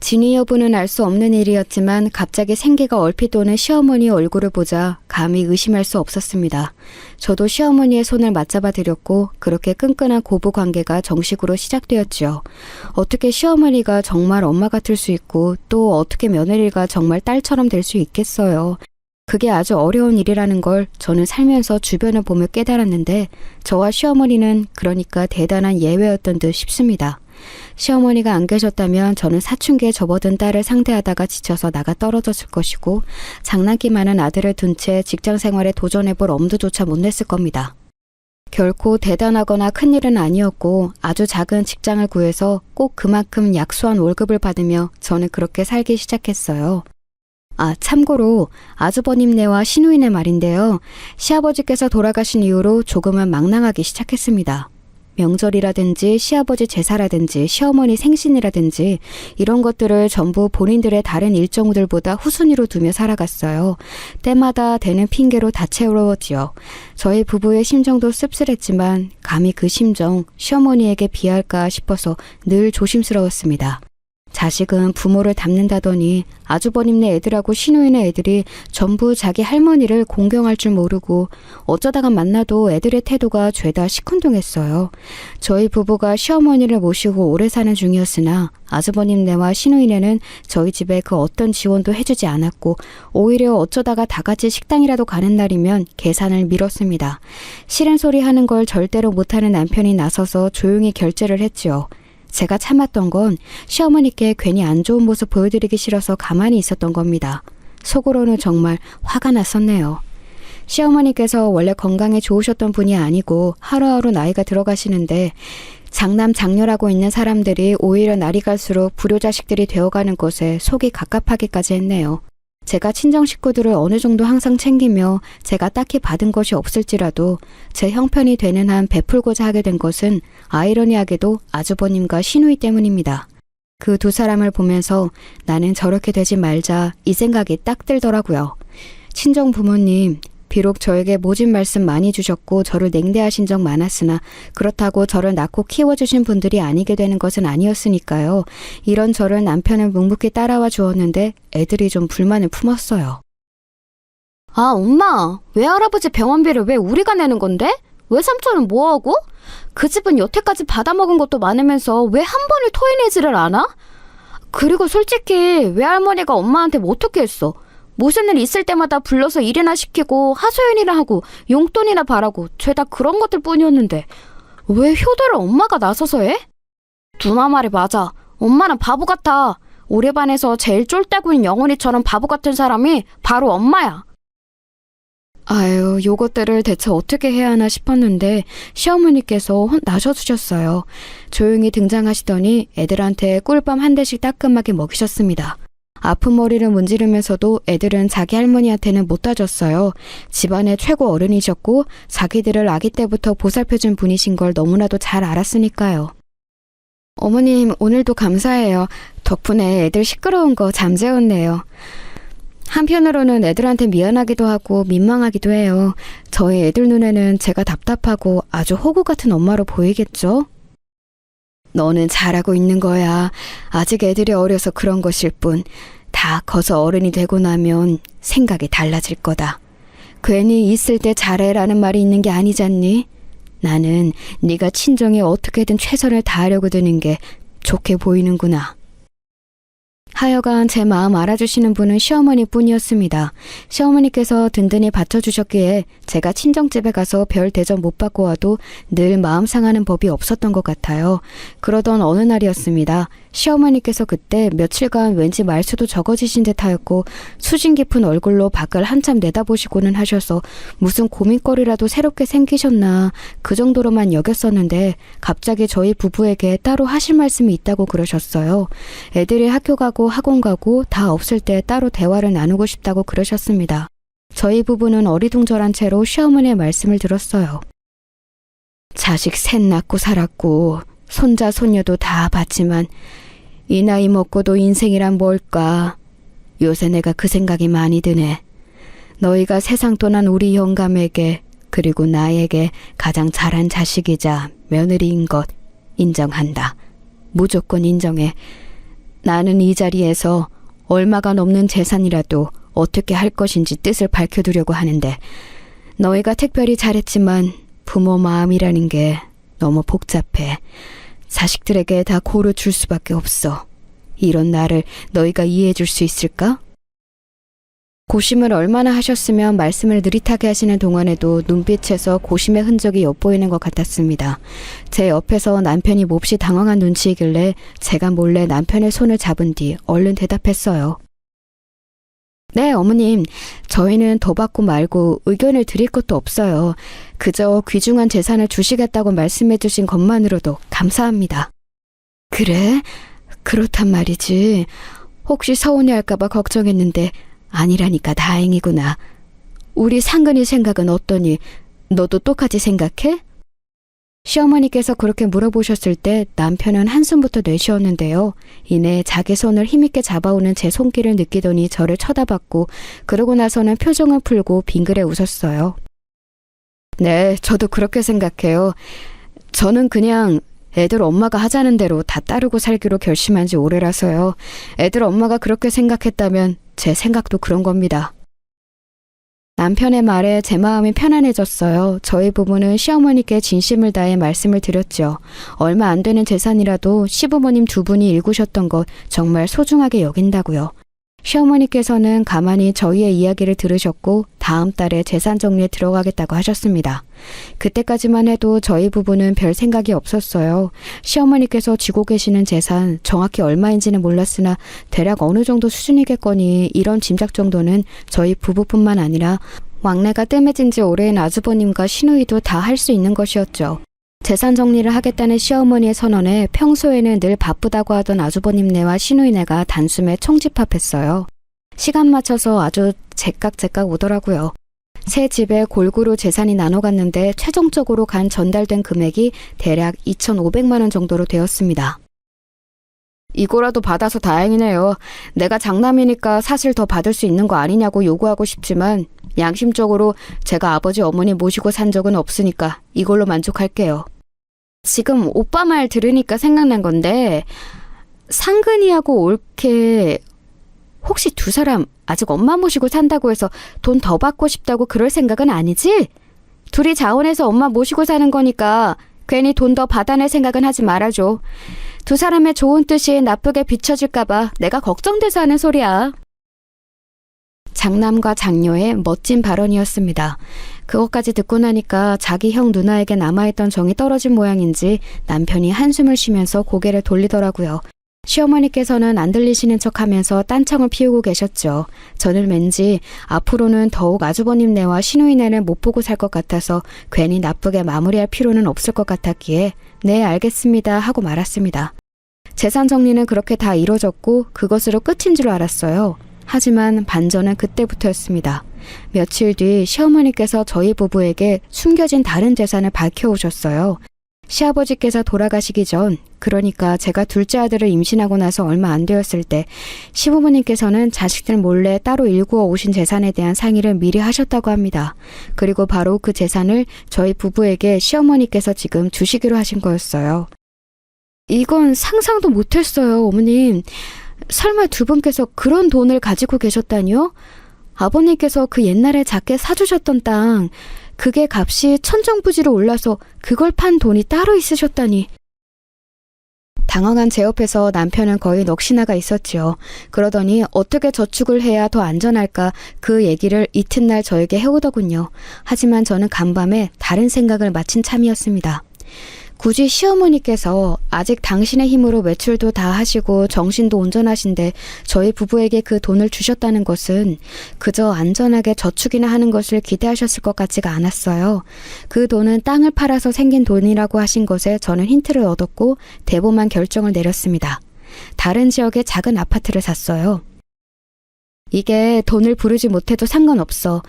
진위 여부는 알 수 없는 일이었지만 갑자기 생기가 얼핏 도는 시어머니의 얼굴을 보자 감히 의심할 수 없었습니다. 저도 시어머니의 손을 맞잡아 드렸고 그렇게 끈끈한 고부 관계가 정식으로 시작되었죠. 어떻게 시어머니가 정말 엄마 같을 수 있고 또 어떻게 며느리가 정말 딸처럼 될 수 있겠어요. 그게 아주 어려운 일이라는 걸 저는 살면서 주변을 보며 깨달았는데 저와 시어머니는 그러니까 대단한 예외였던 듯 싶습니다. 시어머니가 안 계셨다면 저는 사춘기에 접어든 딸을 상대하다가 지쳐서 나가 떨어졌을 것이고 장난기 많은 아들을 둔 채 직장 생활에 도전해볼 엄두조차 못 냈을 겁니다. 결코 대단하거나 큰일은 아니었고 아주 작은 직장을 구해서 꼭 그만큼 약소한 월급을 받으며 저는 그렇게 살기 시작했어요. 참고로 아주버님네와 시누이네 말인데요. 시아버지께서 돌아가신 이후로 조금은 망랑하기 시작했습니다. 명절이라든지 시아버지 제사라든지 시어머니 생신이라든지 이런 것들을 전부 본인들의 다른 일정들보다 후순위로 두며 살아갔어요. 때마다 되는 핑계로 다 채워지요. 저희 부부의 심정도 씁쓸했지만 감히 그 심정 시어머니에게 비할까 싶어서 늘 조심스러웠습니다. 자식은 부모를 닮는다더니 아주버님네 애들하고 시누이네 애들이 전부 자기 할머니를 공경할 줄 모르고 어쩌다가 만나도 애들의 태도가 죄다 시큰둥했어요. 저희 부부가 시어머니를 모시고 오래 사는 중이었으나 아주버님네와 시누이네는 저희 집에 그 어떤 지원도 해주지 않았고 오히려 어쩌다가 다 같이 식당이라도 가는 날이면 계산을 미뤘습니다. 싫은 소리 하는 걸 절대로 못하는 남편이 나서서 조용히 결제를 했지요. 제가 참았던 건 시어머니께 괜히 안 좋은 모습 보여드리기 싫어서 가만히 있었던 겁니다. 속으로는 정말 화가 났었네요. 시어머니께서 원래 건강에 좋으셨던 분이 아니고 하루하루 나이가 들어가시는데 장남 장녀라고 있는 사람들이 오히려 날이 갈수록 불효자식들이 되어가는 것에 속이 갑갑하기까지 했네요. 제가 친정 식구들을 어느 정도 항상 챙기며 제가 딱히 받은 것이 없을지라도 제 형편이 되는 한 베풀고자 하게 된 것은 아이러니하게도 아주버님과 시누이 때문입니다. 그 두 사람을 보면서 나는 저렇게 되지 말자 이 생각이 딱 들더라고요. 친정 부모님, 비록 저에게 모진 말씀 많이 주셨고 저를 냉대하신 적 많았으나 그렇다고 저를 낳고 키워주신 분들이 아니게 되는 것은 아니었으니까요. 이런 저를 남편은 묵묵히 따라와 주었는데 애들이 좀 불만을 품었어요. 엄마, 외할아버지 병원비를 왜 우리가 내는 건데? 외삼촌은 뭐하고? 그 집은 여태까지 받아먹은 것도 많으면서 왜 한 번을 토해내지를 않아? 그리고 솔직히 외할머니가 엄마한테 뭐 어떻게 했어? 무슨 일 있을 때마다 불러서 일이나 시키고 하소연이나 하고 용돈이나 바라고 죄다 그런 것들 뿐이었는데 왜 효도를 엄마가 나서서 해? 누나 말이 맞아. 엄마는 바보 같아. 우리 반에서 제일 쫄대구인 영훈이처럼 바보 같은 사람이 바로 엄마야. 아유, 요것들을 대체 어떻게 해야 하나 싶었는데 시어머니께서 나셔주셨어요. 조용히 등장하시더니 애들한테 꿀밤 한 대씩 따끔하게 먹이셨습니다. 아픈 머리를 문지르면서도 애들은 자기 할머니한테는 못 따졌어요. 집안의 최고 어른이셨고 자기들을 아기 때부터 보살펴준 분이신 걸 너무나도 잘 알았으니까요. 어머님, 오늘도 감사해요. 덕분에 애들 시끄러운 거 잠재웠네요. 한편으로는 애들한테 미안하기도 하고 민망하기도 해요. 저희 애들 눈에는 제가 답답하고 아주 호구 같은 엄마로 보이겠죠? 너는 잘하고 있는 거야. 아직 애들이 어려서 그런 것일 뿐. 다 커서 어른이 되고 나면 생각이 달라질 거다. 괜히 있을 때 잘해라는 말이 있는 게 아니잖니? 나는 네가 친정에 어떻게든 최선을 다하려고 드는 게 좋게 보이는구나. 하여간 제 마음 알아주시는 분은 시어머니 뿐이었습니다. 시어머니께서 든든히 받쳐주셨기에 제가 친정집에 가서 별 대접 못 받고 와도 늘 마음 상하는 법이 없었던 것 같아요. 그러던 어느 날이었습니다. 시어머니께서 그때 며칠간 왠지 말수도 적어지신 듯하였고 수진 깊은 얼굴로 밖을 한참 내다보시고는 하셔서 무슨 고민거리라도 새롭게 생기셨나 그 정도로만 여겼었는데 갑자기 저희 부부에게 따로 하실 말씀이 있다고 그러셨어요. 애들이 학교 가고 학원 가고 다 없을 때 따로 대화를 나누고 싶다고 그러셨습니다. 저희 부부는 어리둥절한 채로 시어머니의 말씀을 들었어요. 자식 셋 낳고 살았고 손자 손녀도 다 봤지만 이 나이 먹고도 인생이란 뭘까? 요새 내가 그 생각이 많이 드네. 너희가 세상 떠난 우리 영감에게 그리고 나에게 가장 잘한 자식이자 며느리인 것 인정한다. 무조건 인정해. 나는 이 자리에서 얼마가 넘는 재산이라도 어떻게 할 것인지 뜻을 밝혀두려고 하는데 너희가 특별히 잘했지만 부모 마음이라는 게 너무 복잡해. 자식들에게 다 고루 줄 수밖에 없어. 이런 나를 너희가 이해해 줄 수 있을까? 고심을 얼마나 하셨으면 말씀을 느릿하게 하시는 동안에도 눈빛에서 고심의 흔적이 엿보이는 것 같았습니다. 제 옆에서 남편이 몹시 당황한 눈치이길래 제가 몰래 남편의 손을 잡은 뒤 얼른 대답했어요. 네, 어머님. 저희는 더 받고 말고 의견을 드릴 것도 없어요. 그저 귀중한 재산을 주시겠다고 말씀해 주신 것만으로도 감사합니다. 그래? 그렇단 말이지. 혹시 서운해할까봐 걱정했는데 아니라니까 다행이구나. 우리 상근이 생각은 어떠니? 너도 똑같이 생각해? 시어머니께서 그렇게 물어보셨을 때 남편은 한숨부터 내쉬었는데요. 이내 자기 손을 힘있게 잡아오는 제 손길을 느끼더니 저를 쳐다봤고 그러고 나서는 표정을 풀고 빙그레 웃었어요. 네, 저도 그렇게 생각해요. 저는 그냥 애들 엄마가 하자는 대로 다 따르고 살기로 결심한 지 오래라서요. 애들 엄마가 그렇게 생각했다면 제 생각도 그런 겁니다. 남편의 말에 제 마음이 편안해졌어요. 저희 부부는 시어머니께 진심을 다해 말씀을 드렸죠. 얼마 안 되는 재산이라도 시부모님 두 분이 일구셨던 것 정말 소중하게 여긴다고요. 시어머니께서는 가만히 저희의 이야기를 들으셨고 다음 달에 재산 정리에 들어가겠다고 하셨습니다. 그때까지만 해도 저희 부부는 별 생각이 없었어요. 시어머니께서 쥐고 계시는 재산 정확히 얼마인지는 몰랐으나 대략 어느 정도 수준이겠거니 이런 짐작 정도는 저희 부부뿐만 아니라 왕래가 뜸해진 지 오래인 아주버님과 시누이도 다 할 수 있는 것이었죠. 재산 정리를 하겠다는 시어머니의 선언에 평소에는 늘 바쁘다고 하던 아주버님네와 시누이네가 단숨에 총집합했어요. 시간 맞춰서 아주 제깍제깍 오더라고요. 새 집에 골고루 재산이 나눠갔는데 최종적으로 전달된 금액이 대략 2,500만 원 정도로 되었습니다. 이거라도 받아서 다행이네요. 내가 장남이니까 사실 더 받을 수 있는 거 아니냐고 요구하고 싶지만 양심적으로 제가 아버지 어머니 모시고 산 적은 없으니까 이걸로 만족할게요. 지금 오빠 말 들으니까 생각난 건데 상근이하고 올케 혹시 두 사람 아직 엄마 모시고 산다고 해서 돈 더 받고 싶다고 그럴 생각은 아니지? 둘이 자원해서 엄마 모시고 사는 거니까 괜히 돈 더 받아낼 생각은 하지 말아줘. 두 사람의 좋은 뜻이 나쁘게 비춰질까봐 내가 걱정돼서 하는 소리야. 장남과 장녀의 멋진 발언이었습니다. 그것까지 듣고 나니까 자기 형 누나에게 남아있던 정이 떨어진 모양인지 남편이 한숨을 쉬면서 고개를 돌리더라고요. 시어머니께서는 안 들리시는 척하면서 딴청을 피우고 계셨죠. 저는 왠지 앞으로는 더욱 아주버님네와 시누이네를 못 보고 살 것 같아서 괜히 나쁘게 마무리할 필요는 없을 것 같았기에 네, 알겠습니다 하고 말았습니다. 재산 정리는 그렇게 다 이뤄졌고 그것으로 끝인 줄 알았어요. 하지만 반전은 그때부터였습니다. 며칠 뒤 시어머니께서 저희 부부에게 숨겨진 다른 재산을 밝혀오셨어요. 시아버지께서 돌아가시기 전, 그러니까 제가 둘째 아들을 임신하고 나서 얼마 안 되었을 때 시부모님께서는 자식들 몰래 따로 일구어 오신 재산에 대한 상의를 미리 하셨다고 합니다. 그리고 바로 그 재산을 저희 부부에게 시어머니께서 지금 주시기로 하신 거였어요. 이건 상상도 못했어요, 어머님. 설마 두 분께서 그런 돈을 가지고 계셨다니요? 아버님께서 그 옛날에 작게 사주셨던 땅, 그게 값이 천정부지로 올라서 그걸 판 돈이 따로 있으셨다니. 당황한 제 옆에서 남편은 거의 넋이나가 있었지요. 그러더니 어떻게 저축을 해야 더 안전할까 그 얘기를 이튿날 저에게 해오더군요. 하지만 저는 간밤에 다른 생각을 마친 참이었습니다. 굳이 시어머니께서 아직 당신의 힘으로 외출도 다 하시고 정신도 온전하신데 저희 부부에게 그 돈을 주셨다는 것은 그저 안전하게 저축이나 하는 것을 기대하셨을 것 같지가 않았어요. 그 돈은 땅을 팔아서 생긴 돈이라고 하신 것에 저는 힌트를 얻었고 대범한 결정을 내렸습니다. 다른 지역에 작은 아파트를 샀어요. 이게 돈을 부르지 못해도 상관없어.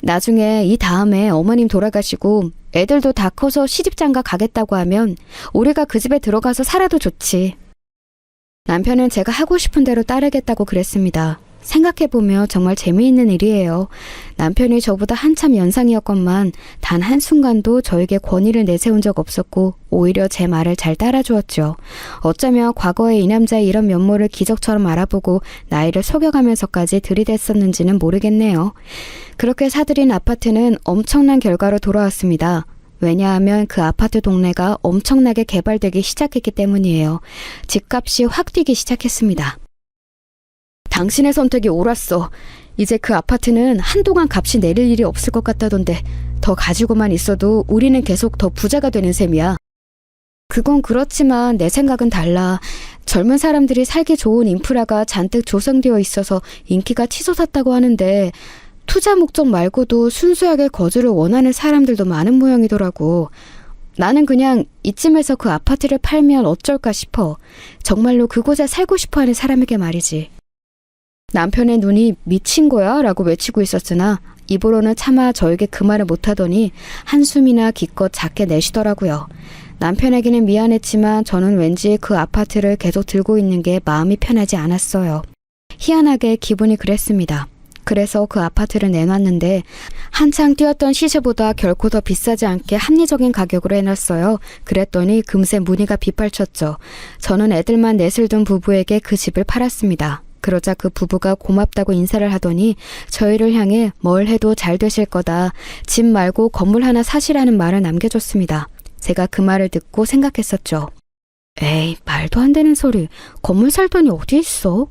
나중에 이 다음에 어머님 돌아가시고 애들도 다 커서 시집장가 가겠다고 하면 우리가 그 집에 들어가서 살아도 좋지. 남편은 제가 하고 싶은 대로 따르겠다고 그랬습니다. 생각해보면 정말 재미있는 일이에요. 남편이 저보다 한참 연상이었건만 단 한순간도 저에게 권위를 내세운 적 없었고 오히려 제 말을 잘 따라주었죠. 어쩌면 과거에 이 남자의 이런 면모를 기적처럼 알아보고 나이를 속여가면서까지 들이댔었는지는 모르겠네요. 그렇게 사들인 아파트는 엄청난 결과로 돌아왔습니다. 왜냐하면 그 아파트 동네가 엄청나게 개발되기 시작했기 때문이에요. 집값이 확 뛰기 시작했습니다. 당신의 선택이 옳았어. 이제 그 아파트는 한동안 값이 내릴 일이 없을 것 같다던데 더 가지고만 있어도 우리는 계속 더 부자가 되는 셈이야. 그건 그렇지만 내 생각은 달라. 젊은 사람들이 살기 좋은 인프라가 잔뜩 조성되어 있어서 인기가 치솟았다고 하는데 투자 목적 말고도 순수하게 거주를 원하는 사람들도 많은 모양이더라고. 나는 그냥 이쯤에서 그 아파트를 팔면 어쩔까 싶어. 정말로 그곳에 살고 싶어하는 사람에게 말이지. 남편의 눈이 미친 거야? 라고 외치고 있었으나 입으로는 차마 저에게 그 말을 못하더니 한숨이나 기껏 작게 내쉬더라고요. 남편에게는 미안했지만 저는 왠지 그 아파트를 계속 들고 있는 게 마음이 편하지 않았어요. 희한하게 기분이 그랬습니다. 그래서 그 아파트를 내놨는데 한창 뛰었던 시세보다 결코 더 비싸지 않게 합리적인 가격으로 해놨어요. 그랬더니 금세 문의가 빗발쳤죠. 저는 애들만 넷을 둔 부부에게 그 집을 팔았습니다. 그러자 그 부부가 고맙다고 인사를 하더니 저희를 향해 뭘 해도 잘 되실 거다. 집 말고 건물 하나 사시라는 말을 남겨줬습니다. 제가 그 말을 듣고 생각했었죠. 에이, 말도 안 되는 소리. 건물 살 돈이 어디 있어?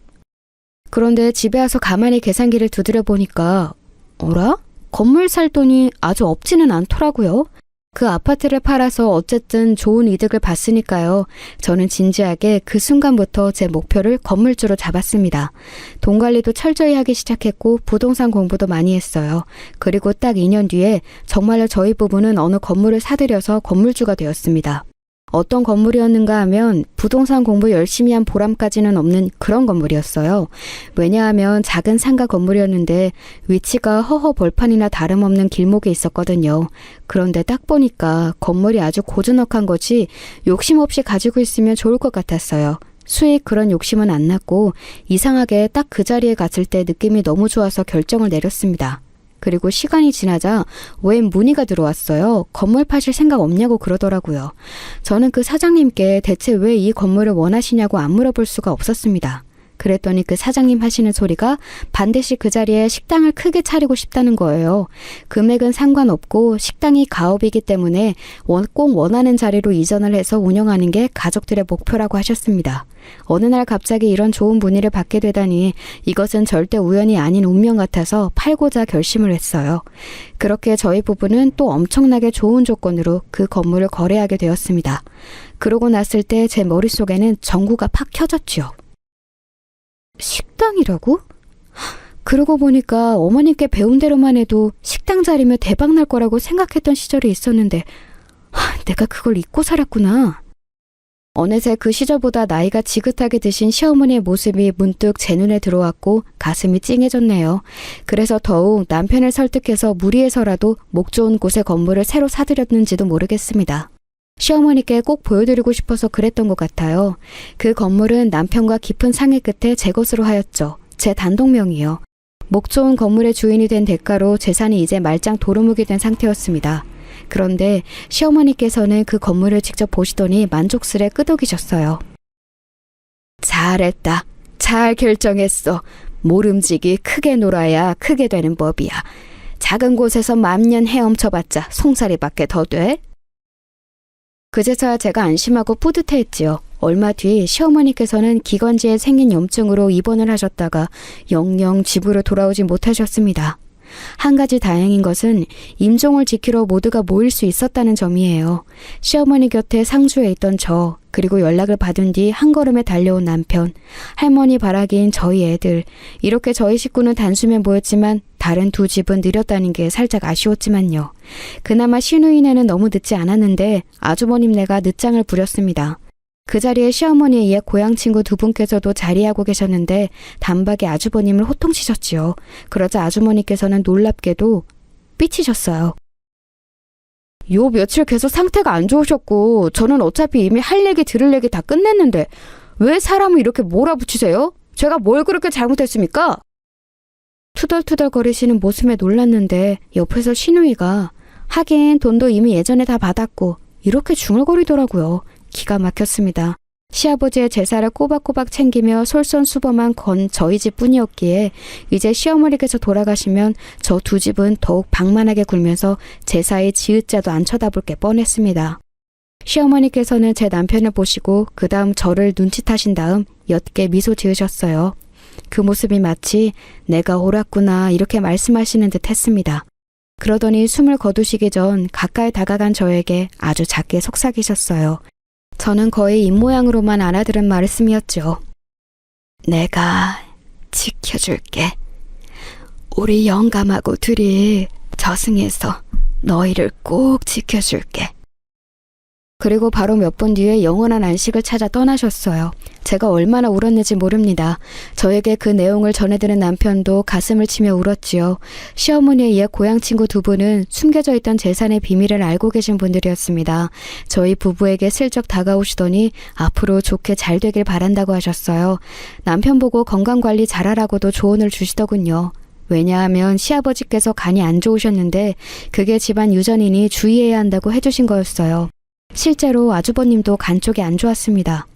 그런데 집에 와서 가만히 계산기를 두드려 보니까 어라? 건물 살 돈이 아주 없지는 않더라고요. 그 아파트를 팔아서 어쨌든 좋은 이득을 봤으니까요. 저는 진지하게 그 순간부터 제 목표를 건물주로 잡았습니다. 돈 관리도 철저히 하기 시작했고 부동산 공부도 많이 했어요. 그리고 딱 2년 뒤에 정말로 저희 부부는 어느 건물을 사들여서 건물주가 되었습니다. 어떤 건물이었는가 하면 부동산 공부 열심히 한 보람까지는 없는 그런 건물이었어요. 왜냐하면 작은 상가 건물이었는데 위치가 허허 벌판이나 다름없는 길목에 있었거든요. 그런데 딱 보니까 건물이 아주 고즈넉한 거지 욕심 없이 가지고 있으면 좋을 것 같았어요. 수익 그런 욕심은 안 났고 이상하게 딱 그 자리에 갔을 때 느낌이 너무 좋아서 결정을 내렸습니다. 그리고 시간이 지나자 웬 문의가 들어왔어요. 건물 파실 생각 없냐고 그러더라고요. 저는 그 사장님께 대체 왜 이 건물을 원하시냐고 안 물어볼 수가 없었습니다. 그랬더니 그 사장님 하시는 소리가 반드시 그 자리에 식당을 크게 차리고 싶다는 거예요. 금액은 상관없고 식당이 가업이기 때문에 꼭 원하는 자리로 이전을 해서 운영하는 게 가족들의 목표라고 하셨습니다. 어느 날 갑자기 이런 좋은 문의를 받게 되다니 이것은 절대 우연이 아닌 운명 같아서 팔고자 결심을 했어요. 그렇게 저희 부부는 또 엄청나게 좋은 조건으로 그 건물을 거래하게 되었습니다. 그러고 났을 때 제 머릿속에는 전구가 팍 켜졌죠. 식당이라고? 그러고 보니까 어머님께 배운 대로만 해도 식당 자리면 대박 날 거라고 생각했던 시절이 있었는데 내가 그걸 잊고 살았구나. 어느새 그 시절보다 나이가 지긋하게 드신 시어머니의 모습이 문득 제 눈에 들어왔고 가슴이 찡해졌네요. 그래서 더욱 남편을 설득해서 무리해서라도 목 좋은 곳에 건물을 새로 사들였는지도 모르겠습니다. 시어머니께 꼭 보여드리고 싶어서 그랬던 것 같아요. 그 건물은 남편과 깊은 상의 끝에 제 것으로 하였죠. 제 단독명이요. 목 좋은 건물의 주인이 된 대가로 재산이 이제 말짱 도루묵이 된 상태였습니다. 그런데 시어머니께서는 그 건물을 직접 보시더니 만족스레 끄덕이셨어요. 잘했다. 잘 결정했어. 모름지기 크게 놀아야 크게 되는 법이야. 작은 곳에서 만년 헤엄쳐봤자 송사리밖에 더 돼? 그제서야 제가 안심하고 뿌듯해했지요. 얼마 뒤 시어머니께서는 기관지에 생긴 염증으로 입원을 하셨다가 영영 집으로 돌아오지 못하셨습니다. 한 가지 다행인 것은 임종을 지키러 모두가 모일 수 있었다는 점이에요. 시어머니 곁에 상주에 있던 저, 그리고 연락을 받은 뒤 한 걸음에 달려온 남편, 할머니 바라기인 저희 애들, 이렇게 저희 식구는 단숨에 모였지만 다른 두 집은 느렸다는 게 살짝 아쉬웠지만요. 그나마 시누이네는 너무 늦지 않았는데 아주버님네가 늦장을 부렸습니다. 그 자리에 시어머니의 옛 고향 친구 두 분께서도 자리하고 계셨는데 단박에 아주버님을 호통치셨지요. 그러자 아주머니께서는 놀랍게도 삐치셨어요. 요 며칠 계속 상태가 안 좋으셨고 저는 어차피 이미 할 얘기 들을 얘기 다 끝냈는데 왜 사람을 이렇게 몰아붙이세요? 제가 뭘 그렇게 잘못했습니까? 투덜투덜거리시는 모습에 놀랐는데 옆에서 시누이가 하긴 돈도 이미 예전에 다 받았고 이렇게 중얼거리더라고요. 기가 막혔습니다. 시아버지의 제사를 꼬박꼬박 챙기며 솔선수범한 건 저희 집뿐이었기에 이제 시어머니께서 돌아가시면 저 두 집은 더욱 방만하게 굴면서 제사의 지읒자도 안 쳐다볼 게 뻔했습니다. 시어머니께서는 제 남편을 보시고 그 다음 저를 눈치타신 다음 옅게 미소 지으셨어요. 그 모습이 마치 내가 옳았구나 이렇게 말씀하시는 듯 했습니다. 그러더니 숨을 거두시기 전 가까이 다가간 저에게 아주 작게 속삭이셨어요. 저는 거의 입모양으로만 알아들은 말씀이었죠. 내가 지켜줄게. 우리 영감하고 둘이 저승에서 너희를 꼭 지켜줄게. 그리고 바로 몇 분 뒤에 영원한 안식을 찾아 떠나셨어요. 제가 얼마나 울었는지 모릅니다. 저에게 그 내용을 전해드는 남편도 가슴을 치며 울었지요. 시어머니에 의해 고향 친구 두 분은 숨겨져 있던 재산의 비밀을 알고 계신 분들이었습니다. 저희 부부에게 슬쩍 다가오시더니 앞으로 좋게 잘 되길 바란다고 하셨어요. 남편 보고 건강관리 잘하라고도 조언을 주시더군요. 왜냐하면 시아버지께서 간이 안 좋으셨는데 그게 집안 유전이니 주의해야 한다고 해주신 거였어요. 실제로 아주버님도 간 쪽이 안 좋았습니다.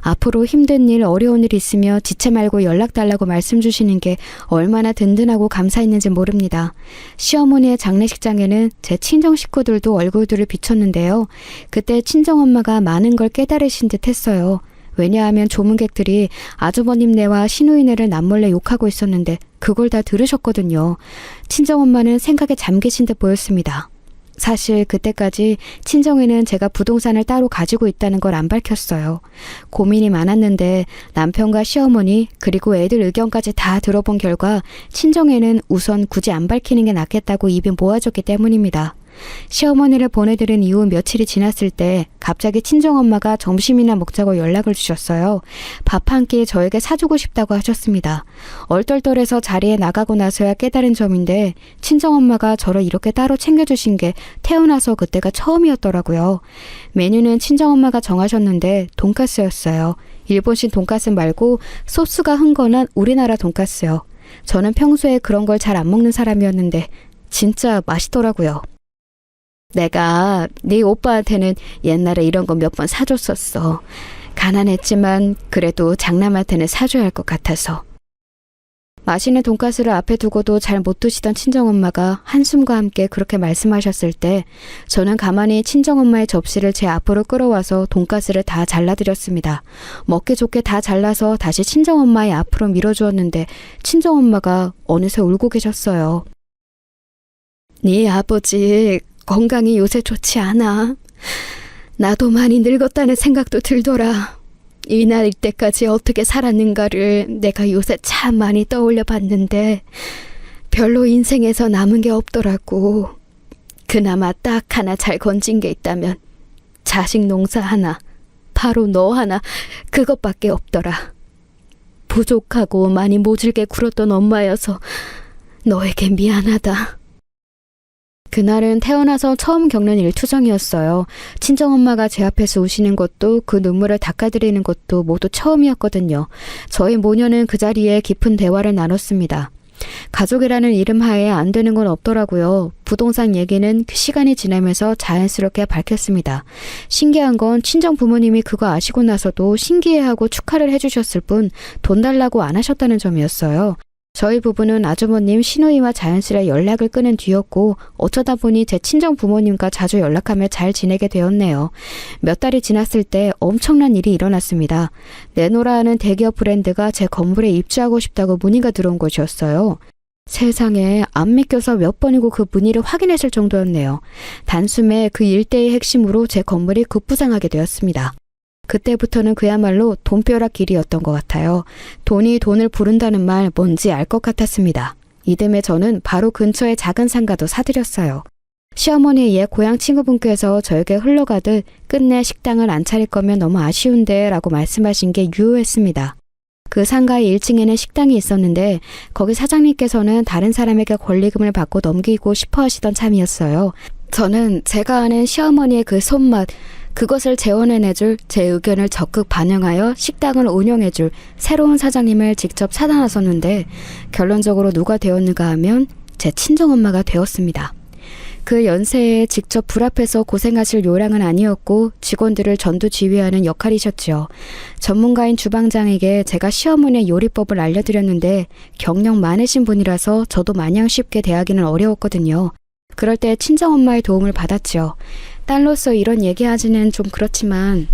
앞으로 힘든 일, 어려운 일 있으며 지체 말고 연락 달라고 말씀 주시는 게 얼마나 든든하고 감사했는지 모릅니다. 시어머니의 장례식장에는 제 친정 식구들도 얼굴들을 비췄는데요. 그때 친정엄마가 많은 걸 깨달으신 듯 했어요. 왜냐하면 조문객들이 아주버님네와 시누이네를 남몰래 욕하고 있었는데 그걸 다 들으셨거든요. 친정엄마는 생각에 잠기신 듯 보였습니다. 사실 그때까지 친정에는 제가 부동산을 따로 가지고 있다는 걸 안 밝혔어요. 고민이 많았는데 남편과 시어머니 그리고 애들 의견까지 다 들어본 결과 친정에는 우선 굳이 안 밝히는 게 낫겠다고 입이 모아졌기 때문입니다. 시어머니를 보내드린 이후 며칠이 지났을 때 갑자기 친정엄마가 점심이나 먹자고 연락을 주셨어요. 밥 한 끼 저에게 사주고 싶다고 하셨습니다. 얼떨떨해서 자리에 나가고 나서야 깨달은 점인데 친정엄마가 저를 이렇게 따로 챙겨주신 게 태어나서 그때가 처음이었더라고요. 메뉴는 친정엄마가 정하셨는데 돈가스였어요. 일본식 돈가스 말고 소스가 흥건한 우리나라 돈가스요. 저는 평소에 그런 걸 잘 안 먹는 사람이었는데 진짜 맛있더라고요. 내가 네 오빠한테는 옛날에 이런 거 몇 번 사줬었어. 가난했지만 그래도 장남한테는 사줘야 할 것 같아서. 맛있는 돈가스를 앞에 두고도 잘 못 드시던 친정엄마가 한숨과 함께 그렇게 말씀하셨을 때 저는 가만히 친정엄마의 접시를 제 앞으로 끌어와서 돈가스를 다 잘라드렸습니다. 먹기 좋게 다 잘라서 다시 친정엄마의 앞으로 밀어주었는데 친정엄마가 어느새 울고 계셨어요. 네 아버지 건강이 요새 좋지 않아. 나도 많이 늙었다는 생각도 들더라. 이 나이 때까지 어떻게 살았는가를 내가 요새 참 많이 떠올려 봤는데 별로 인생에서 남은 게 없더라고. 그나마 딱 하나 잘 건진 게 있다면 자식 농사 하나, 바로 너 하나, 그것밖에 없더라. 부족하고 많이 모질게 굴었던 엄마여서 너에게 미안하다. 그날은 태어나서 처음 겪는 일투정이었어요. 친정엄마가 제 앞에서 우시는 것도 그 눈물을 닦아드리는 것도 모두 처음이었거든요. 저희 모녀는 그 자리에 깊은 대화를 나눴습니다. 가족이라는 이름 하에 안 되는 건 없더라고요. 부동산 얘기는 시간이 지나면서 자연스럽게 밝혔습니다. 신기한 건 친정 부모님이 그거 아시고 나서도 신기해하고 축하를 해주셨을 뿐 돈 달라고 안 하셨다는 점이었어요. 저희 부부는 아주버님 시누이와 자연스레 연락을 끊은 뒤였고 어쩌다 보니 제 친정 부모님과 자주 연락하며 잘 지내게 되었네요. 몇 달이 지났을 때 엄청난 일이 일어났습니다. 네노라는 대기업 브랜드가 제 건물에 입주하고 싶다고 문의가 들어온 것이었어요. 세상에 안 믿겨서 몇 번이고 그 문의를 확인했을 정도였네요. 단숨에 그 일대의 핵심으로 제 건물이 급부상하게 되었습니다. 그때부터는 그야말로 돈벼락 길이었던 것 같아요. 돈이 돈을 부른다는 말 뭔지 알 것 같았습니다. 이듬해 저는 바로 근처에 작은 상가도 사들였어요. 시어머니에 의해 고향 친구분께서 저에게 흘러가듯 끝내 식당을 안 차릴 거면 너무 아쉬운데 라고 말씀하신 게 유효했습니다. 그 상가의 1층에는 식당이 있었는데 거기 사장님께서는 다른 사람에게 권리금을 받고 넘기고 싶어 하시던 참이었어요. 저는 제가 아는 시어머니의 그 손맛, 그것을 재원해내줄 제 의견을 적극 반영하여 식당을 운영해줄 새로운 사장님을 직접 찾아 나섰는데 결론적으로 누가 되었는가 하면 제 친정엄마가 되었습니다. 그 연세에 직접 불 앞에서 고생하실 요량은 아니었고 직원들을 전두지휘하는 역할이셨지요. 전문가인 주방장에게 제가 시어머니의 요리법을 알려드렸는데 경력 많으신 분이라서 저도 마냥 쉽게 대하기는 어려웠거든요. 그럴 때 친정엄마의 도움을 받았지요. 딸로서 이런 얘기하기는 좀 그렇지만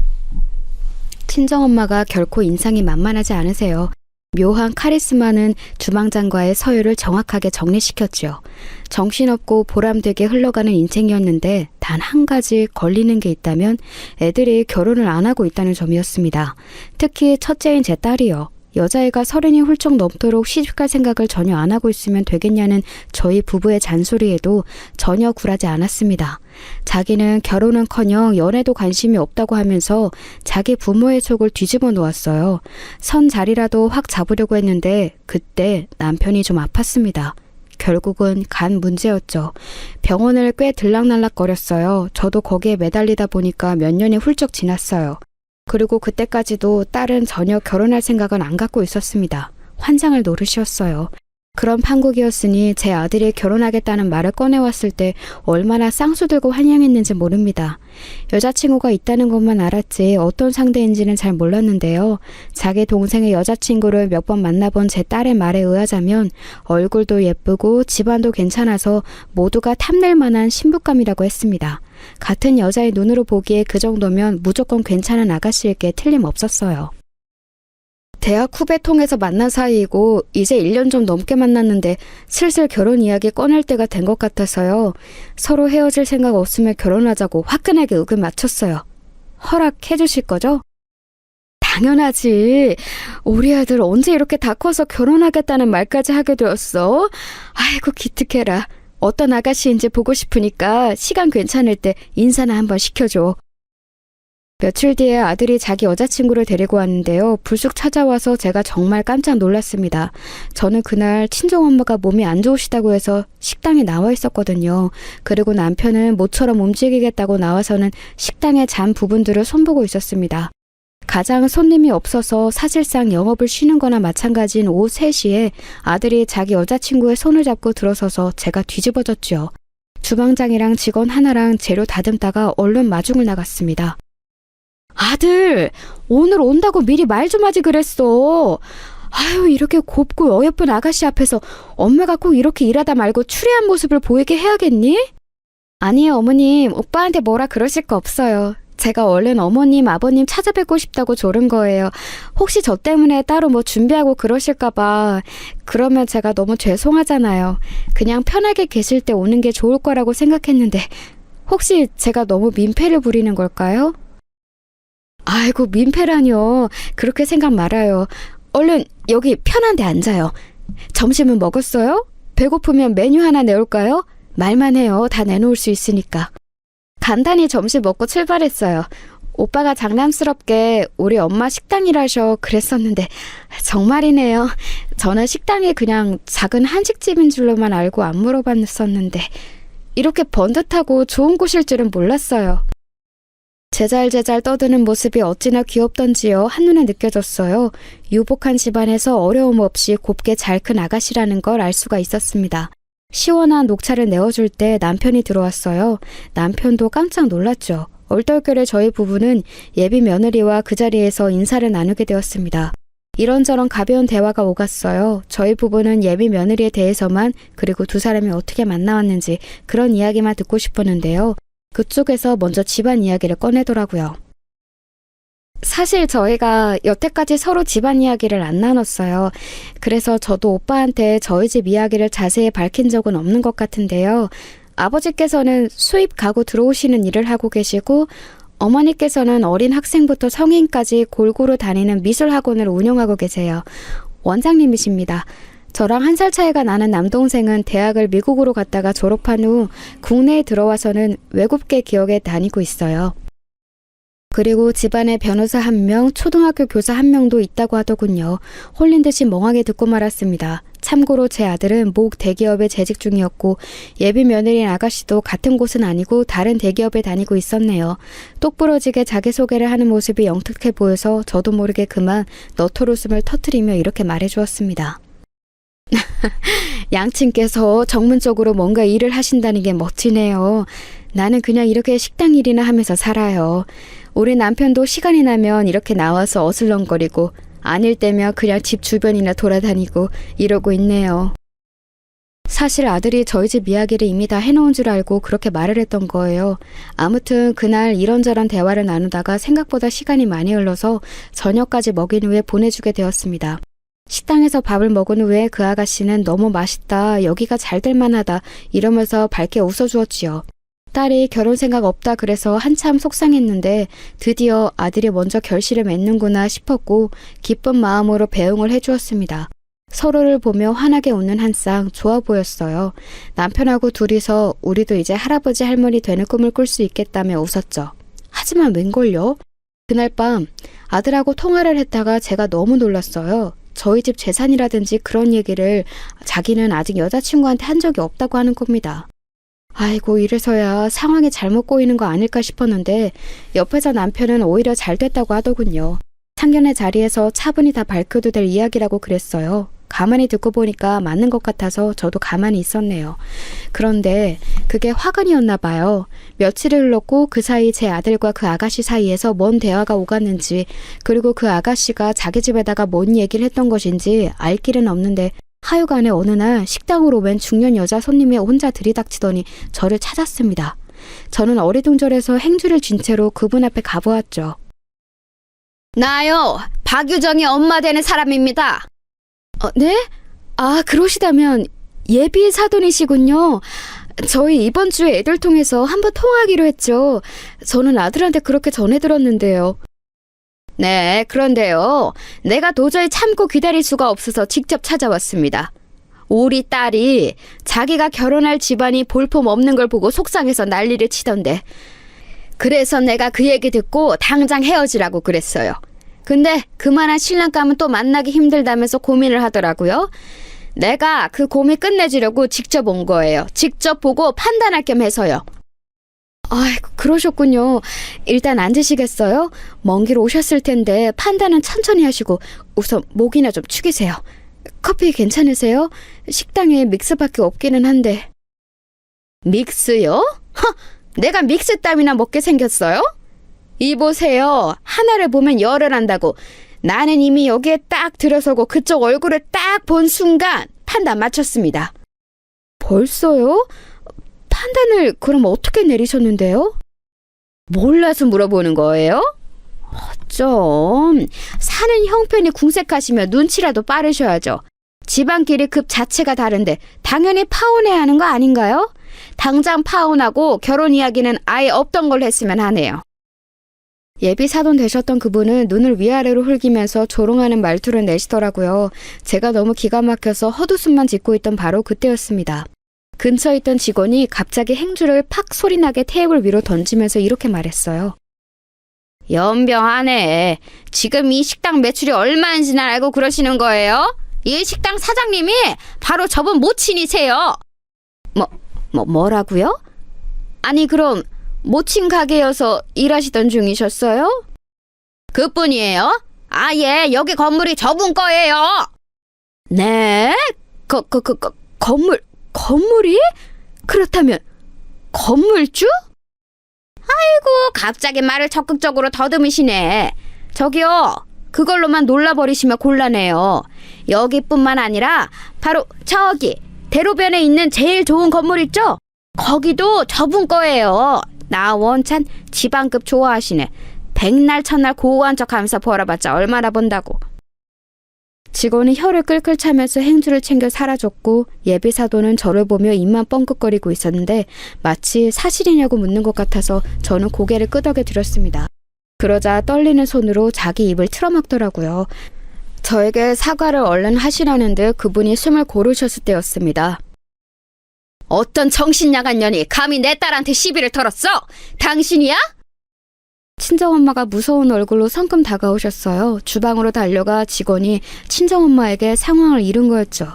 친정엄마가 결코 인상이 만만하지 않으세요. 묘한 카리스마는 주방장과의 서열을 정확하게 정리시켰죠. 정신없고 보람되게 흘러가는 인생이었는데 단 한 가지 걸리는 게 있다면 애들이 결혼을 안 하고 있다는 점이었습니다. 특히 첫째인 제 딸이요. 여자애가 30이 훌쩍 넘도록 시집갈 생각을 전혀 안 하고 있으면 되겠냐는 저희 부부의 잔소리에도 전혀 굴하지 않았습니다. 자기는 결혼은커녕 연애도 관심이 없다고 하면서 자기 부모의 속을 뒤집어 놓았어요. 선 자리라도 확 잡으려고 했는데 그때 남편이 좀 아팠습니다. 결국은 간 문제였죠. 병원을 꽤 들락날락거렸어요. 저도 거기에 매달리다 보니까 몇 년이 훌쩍 지났어요. 그리고 그때까지도 딸은 전혀 결혼할 생각은 안 갖고 있었습니다. 환장을 노릇이었어요. 그런 판국이었으니 제 아들이 결혼하겠다는 말을 꺼내왔을 때 얼마나 쌍수들고 환영했는지 모릅니다. 여자친구가 있다는 것만 알았지 어떤 상대인지는 잘 몰랐는데요. 자기 동생의 여자친구를 몇 번 만나본 제 딸의 말에 의하자면 얼굴도 예쁘고 집안도 괜찮아서 모두가 탐낼 만한 신부감이라고 했습니다. 같은 여자의 눈으로 보기에 그 정도면 무조건 괜찮은 아가씨일 게 틀림없었어요. 대학 후배 통해서 만난 사이이고 이제 1년 좀 넘게 만났는데 슬슬 결혼 이야기 꺼낼 때가 된 것 같아서요. 서로 헤어질 생각 없으면 결혼하자고 화끈하게 의견 맞췄어요. 허락해 주실 거죠? 당연하지. 우리 아들 언제 이렇게 다 커서 결혼하겠다는 말까지 하게 되었어? 아이고 기특해라. 어떤 아가씨인지 보고 싶으니까 시간 괜찮을 때 인사나 한번 시켜줘. 며칠 뒤에 아들이 자기 여자친구를 데리고 왔는데요. 불쑥 찾아와서 제가 정말 깜짝 놀랐습니다. 저는 그날 친정엄마가 몸이 안 좋으시다고 해서 식당에 나와 있었거든요. 그리고 남편은 모처럼 움직이겠다고 나와서는 식당의 잔 부분들을 손보고 있었습니다. 가장 손님이 없어서 사실상 영업을 쉬는 거나 마찬가지인 오후 3시에 아들이 자기 여자친구의 손을 잡고 들어서서 제가 뒤집어졌죠. 주방장이랑 직원 하나랑 재료 다듬다가 얼른 마중을 나갔습니다. 아들, 오늘 온다고 미리 말 좀 하지 그랬어. 아유, 이렇게 곱고 어여쁜 아가씨 앞에서 엄마가 꼭 이렇게 일하다 말고 추리한 모습을 보이게 해야겠니? 아니에요, 어머님. 오빠한테 뭐라 그러실 거 없어요. 제가 얼른 어머님, 아버님 찾아뵙고 싶다고 조른 거예요. 혹시 저 때문에 따로 뭐 준비하고 그러실까 봐. 그러면 제가 너무 죄송하잖아요. 그냥 편하게 계실 때 오는 게 좋을 거라고 생각했는데 혹시 제가 너무 민폐를 부리는 걸까요? 아이고, 민폐라뇨. 그렇게 생각 말아요. 얼른 여기 편한 데 앉아요. 점심은 먹었어요? 배고프면 메뉴 하나 내올까요? 말만 해요. 다 내놓을 수 있으니까. 간단히 점심 먹고 출발했어요. 오빠가 장난스럽게 우리 엄마 식당이라셔 그랬었는데 정말이네요. 저는 식당이 그냥 작은 한식집인 줄로만 알고 안 물어봤었는데 이렇게 번듯하고 좋은 곳일 줄은 몰랐어요. 제잘제잘 떠드는 모습이 어찌나 귀엽던지요. 한눈에 느껴졌어요. 유복한 집안에서 어려움 없이 곱게 잘 큰 아가씨라는 걸 알 수가 있었습니다. 시원한 녹차를 내어줄 때 남편이 들어왔어요. 남편도 깜짝 놀랐죠. 얼떨결에 저희 부부는 예비 며느리와 그 자리에서 인사를 나누게 되었습니다. 이런저런 가벼운 대화가 오갔어요. 저희 부부는 예비 며느리에 대해서만 그리고 두 사람이 어떻게 만나왔는지 그런 이야기만 듣고 싶었는데요. 그쪽에서 먼저 집안 이야기를 꺼내더라고요. 사실 저희가 여태까지 서로 집안 이야기를 안 나눴어요. 그래서 저도 오빠한테 저희 집 이야기를 자세히 밝힌 적은 없는 것 같은데요. 아버지께서는 수입 가구 들어오시는 일을 하고 계시고 어머니께서는 어린 학생부터 성인까지 골고루 다니는 미술학원을 운영하고 계세요. 원장님이십니다. 저랑 1살 차이가 나는 남동생은 대학을 미국으로 갔다가 졸업한 후 국내에 들어와서는 외국계 기업에 다니고 있어요. 그리고 집안에 변호사 1명, 초등학교 교사 1명도 있다고 하더군요. 홀린 듯이 멍하게 듣고 말았습니다. 참고로 제 아들은 모 대기업에 재직 중이었고 예비 며느리인 아가씨도 같은 곳은 아니고 다른 대기업에 다니고 있었네요. 똑부러지게 자기소개를 하는 모습이 영특해 보여서 저도 모르게 그만 너털웃음을 터뜨리며 이렇게 말해주었습니다. 양친께서 전문적으로 뭔가 일을 하신다는 게 멋지네요. 나는 그냥 이렇게 식당 일이나 하면서 살아요. 우리 남편도 시간이 나면 이렇게 나와서 어슬렁거리고 아닐 때면 그냥 집 주변이나 돌아다니고 이러고 있네요. 사실 아들이 저희 집 이야기를 이미 다 해놓은 줄 알고 그렇게 말을 했던 거예요. 아무튼 그날 이런저런 대화를 나누다가 생각보다 시간이 많이 흘러서 저녁까지 먹인 후에 보내주게 되었습니다. 식당에서 밥을 먹은 후에 그 아가씨는 너무 맛있다, 여기가 잘 될 만하다 이러면서 밝게 웃어주었지요. 딸이 결혼 생각 없다 그래서 한참 속상했는데 드디어 아들이 먼저 결실을 맺는구나 싶었고 기쁜 마음으로 배웅을 해주었습니다. 서로를 보며 환하게 웃는 한 쌍 좋아 보였어요. 남편하고 둘이서 우리도 이제 할아버지 할머니 되는 꿈을 꿀 수 있겠다며 웃었죠. 하지만 웬걸요? 그날 밤 아들하고 통화를 했다가 제가 너무 놀랐어요. 저희 집 재산이라든지 그런 얘기를 자기는 아직 여자친구한테 한 적이 없다고 하는 겁니다. 아이고, 이래서야 상황이 잘못 꼬이는 거 아닐까 싶었는데 옆에서 남편은 오히려 잘 됐다고 하더군요. 상견례 자리에서 차분히 다 밝혀도 될 이야기라고 그랬어요. 가만히 듣고 보니까 맞는 것 같아서 저도 가만히 있었네요. 그런데 그게 화근이었나 봐요. 며칠이 흘렀고 그 사이 제 아들과 그 아가씨 사이에서 뭔 대화가 오갔는지, 그리고 그 아가씨가 자기 집에다가 뭔 얘기를 했던 것인지 알 길은 없는데 하여간에 어느 날 식당으로 웬 중년 여자 손님이 혼자 들이닥치더니 저를 찾았습니다. 저는 어리둥절해서 행주를 쥔 채로 그분 앞에 가보았죠. 나요, 박유정이 엄마 되는 사람입니다. 네? 아, 그러시다면 예비 사돈이시군요. 저희 이번 주에 애들 통해서 한번 통화하기로 했죠. 저는 아들한테 그렇게 전해 들었는데요. 네, 그런데요. 내가 도저히 참고 기다릴 수가 없어서 직접 찾아왔습니다. 우리 딸이 자기가 결혼할 집안이 볼품 없는 걸 보고 속상해서 난리를 치던데. 그래서 내가 그 얘기 듣고 당장 헤어지라고 그랬어요. 근데 그만한 신랑감은 또 만나기 힘들다면서 고민을 하더라고요. 내가 그 고민 끝내주려고 직접 온 거예요. 직접 보고 판단할 겸 해서요. 아이고, 그러셨군요. 일단 앉으시겠어요? 먼 길 오셨을 텐데 판단은 천천히 하시고 우선 목이나 좀 축이세요. 커피 괜찮으세요? 식당에 믹스밖에 없기는 한데. 믹스요? 허! 내가 믹스 땀이나 먹게 생겼어요? 이보세요. 하나를 보면 열을 한다고. 나는 이미 여기에 딱 들어서고 그쪽 얼굴을 딱 본 순간 판단 맞췄습니다. 벌써요? 판단을 그럼 어떻게 내리셨는데요? 몰라서 물어보는 거예요? 좀 사는 형편이 궁색하시면 눈치라도 빠르셔야죠. 집안끼리 급 자체가 다른데 당연히 파혼해야 하는 거 아닌가요? 당장 파혼하고 결혼 이야기는 아예 없던 걸로 했으면 하네요. 예비 사돈 되셨던 그분은 눈을 위아래로 흘기면서 조롱하는 말투를 내시더라고요. 제가 너무 기가 막혀서 헛웃음만 짓고 있던 바로 그때였습니다. 근처에 있던 직원이 갑자기 행주를 팍 소리나게 테이블 위로 던지면서 이렇게 말했어요. 연병하네. 지금 이 식당 매출이 얼마인지는 알고 그러시는 거예요? 이 식당 사장님이 바로 저분 모친이세요. 뭐라고요? 아니 그럼 모친 가게여서 일하시던 중이셨어요? 그뿐이에요. 아예 여기 건물이 저분 거예요. 네? 건물이? 그렇다면 건물주? 아이고, 갑자기 말을 적극적으로 더듬으시네. 저기요, 그걸로만 놀라버리시면 곤란해요. 여기뿐만 아니라 바로 저기 대로변에 있는 제일 좋은 건물 있죠? 거기도 저분 거예요. 나 원찬 지방급 좋아하시네. 백날 천날 고고한 척하면서 벌어봤자 얼마나 번다고. 직원은 혀를 끌끌 차면서 행주를 챙겨 사라졌고 예비 사돈은 저를 보며 입만 뻥긋거리고 있었는데 마치 사실이냐고 묻는 것 같아서 저는 고개를 끄덕여 드렸습니다. 그러자 떨리는 손으로 자기 입을 틀어막더라고요. 저에게 사과를 얼른 하시라는 듯 그분이 숨을 고르셨을 때였습니다. 어떤 정신 나간 년이 감히 내 딸한테 시비를 털었어? 당신이야? 친정엄마가 무서운 얼굴로 성큼 다가오셨어요. 주방으로 달려가 직원이 친정엄마에게 상황을 이른 거였죠.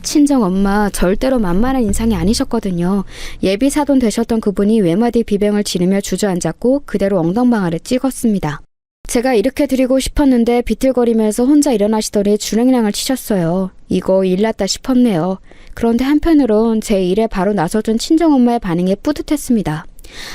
친정엄마 절대로 만만한 인상이 아니셨거든요. 예비 사돈 되셨던 그분이 외마디 비병을 지르며 주저앉았고 그대로 엉덩방아를 찍었습니다. 제가 이렇게 드리고 싶었는데 비틀거리면서 혼자 일어나시더니 주랭랑을 치셨어요. 이거 일났다 싶었네요. 그런데 한편으론 제 일에 바로 나서준 친정엄마의 반응에 뿌듯했습니다.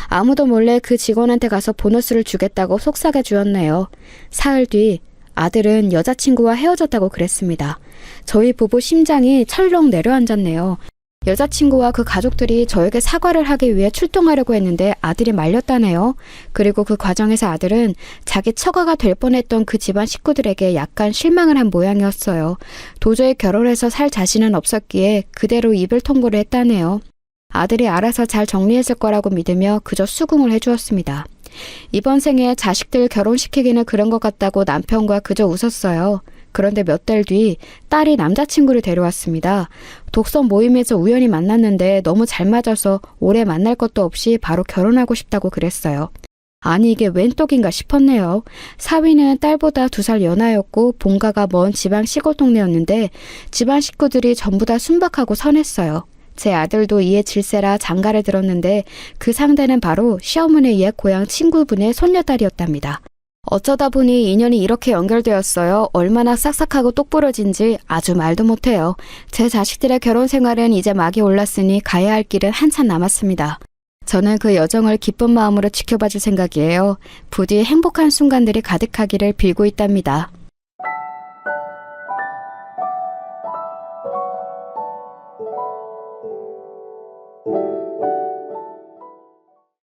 아무도 몰래 그 직원한테 가서 보너스를 주겠다고 속삭여 주었네요. 사흘 뒤 아들은 여자친구와 헤어졌다고 그랬습니다. 저희 부부 심장이 철렁 내려앉았네요. 여자친구와 그 가족들이 저에게 사과를 하기 위해 출동하려고 했는데 아들이 말렸다네요. 그리고 그 과정에서 아들은 자기 처가가 될 뻔했던 그 집안 식구들에게 약간 실망을 한 모양이었어요. 도저히 결혼해서 살 자신은 없었기에 그대로 이별 통보를 했다네요. 아들이 알아서 잘 정리했을 거라고 믿으며 그저 수긍을 해주었습니다. 이번 생에 자식들 결혼시키기는 그런 것 같다고 남편과 그저 웃었어요. 그런데 몇 달 뒤 딸이 남자친구를 데려왔습니다. 독서 모임에서 우연히 만났는데 너무 잘 맞아서 오래 만날 것도 없이 바로 결혼하고 싶다고 그랬어요. 아니 이게 웬 떡인가 싶었네요. 사위는 딸보다 2살 연하였고 본가가 먼 지방 시골 동네였는데 집안 식구들이 전부 다 순박하고 선했어요. 제 아들도 이에 질세라 장가를 들었는데 그 상대는 바로 시어머니 옛 고향 친구분의 손녀딸이었답니다. 어쩌다 보니 인연이 이렇게 연결되었어요. 얼마나 싹싹하고 똑부러진지 아주 말도 못해요. 제 자식들의 결혼 생활은 이제 막이 올랐으니 가야 할 길은 한참 남았습니다. 저는 그 여정을 기쁜 마음으로 지켜봐 줄 생각이에요. 부디 행복한 순간들이 가득하기를 빌고 있답니다.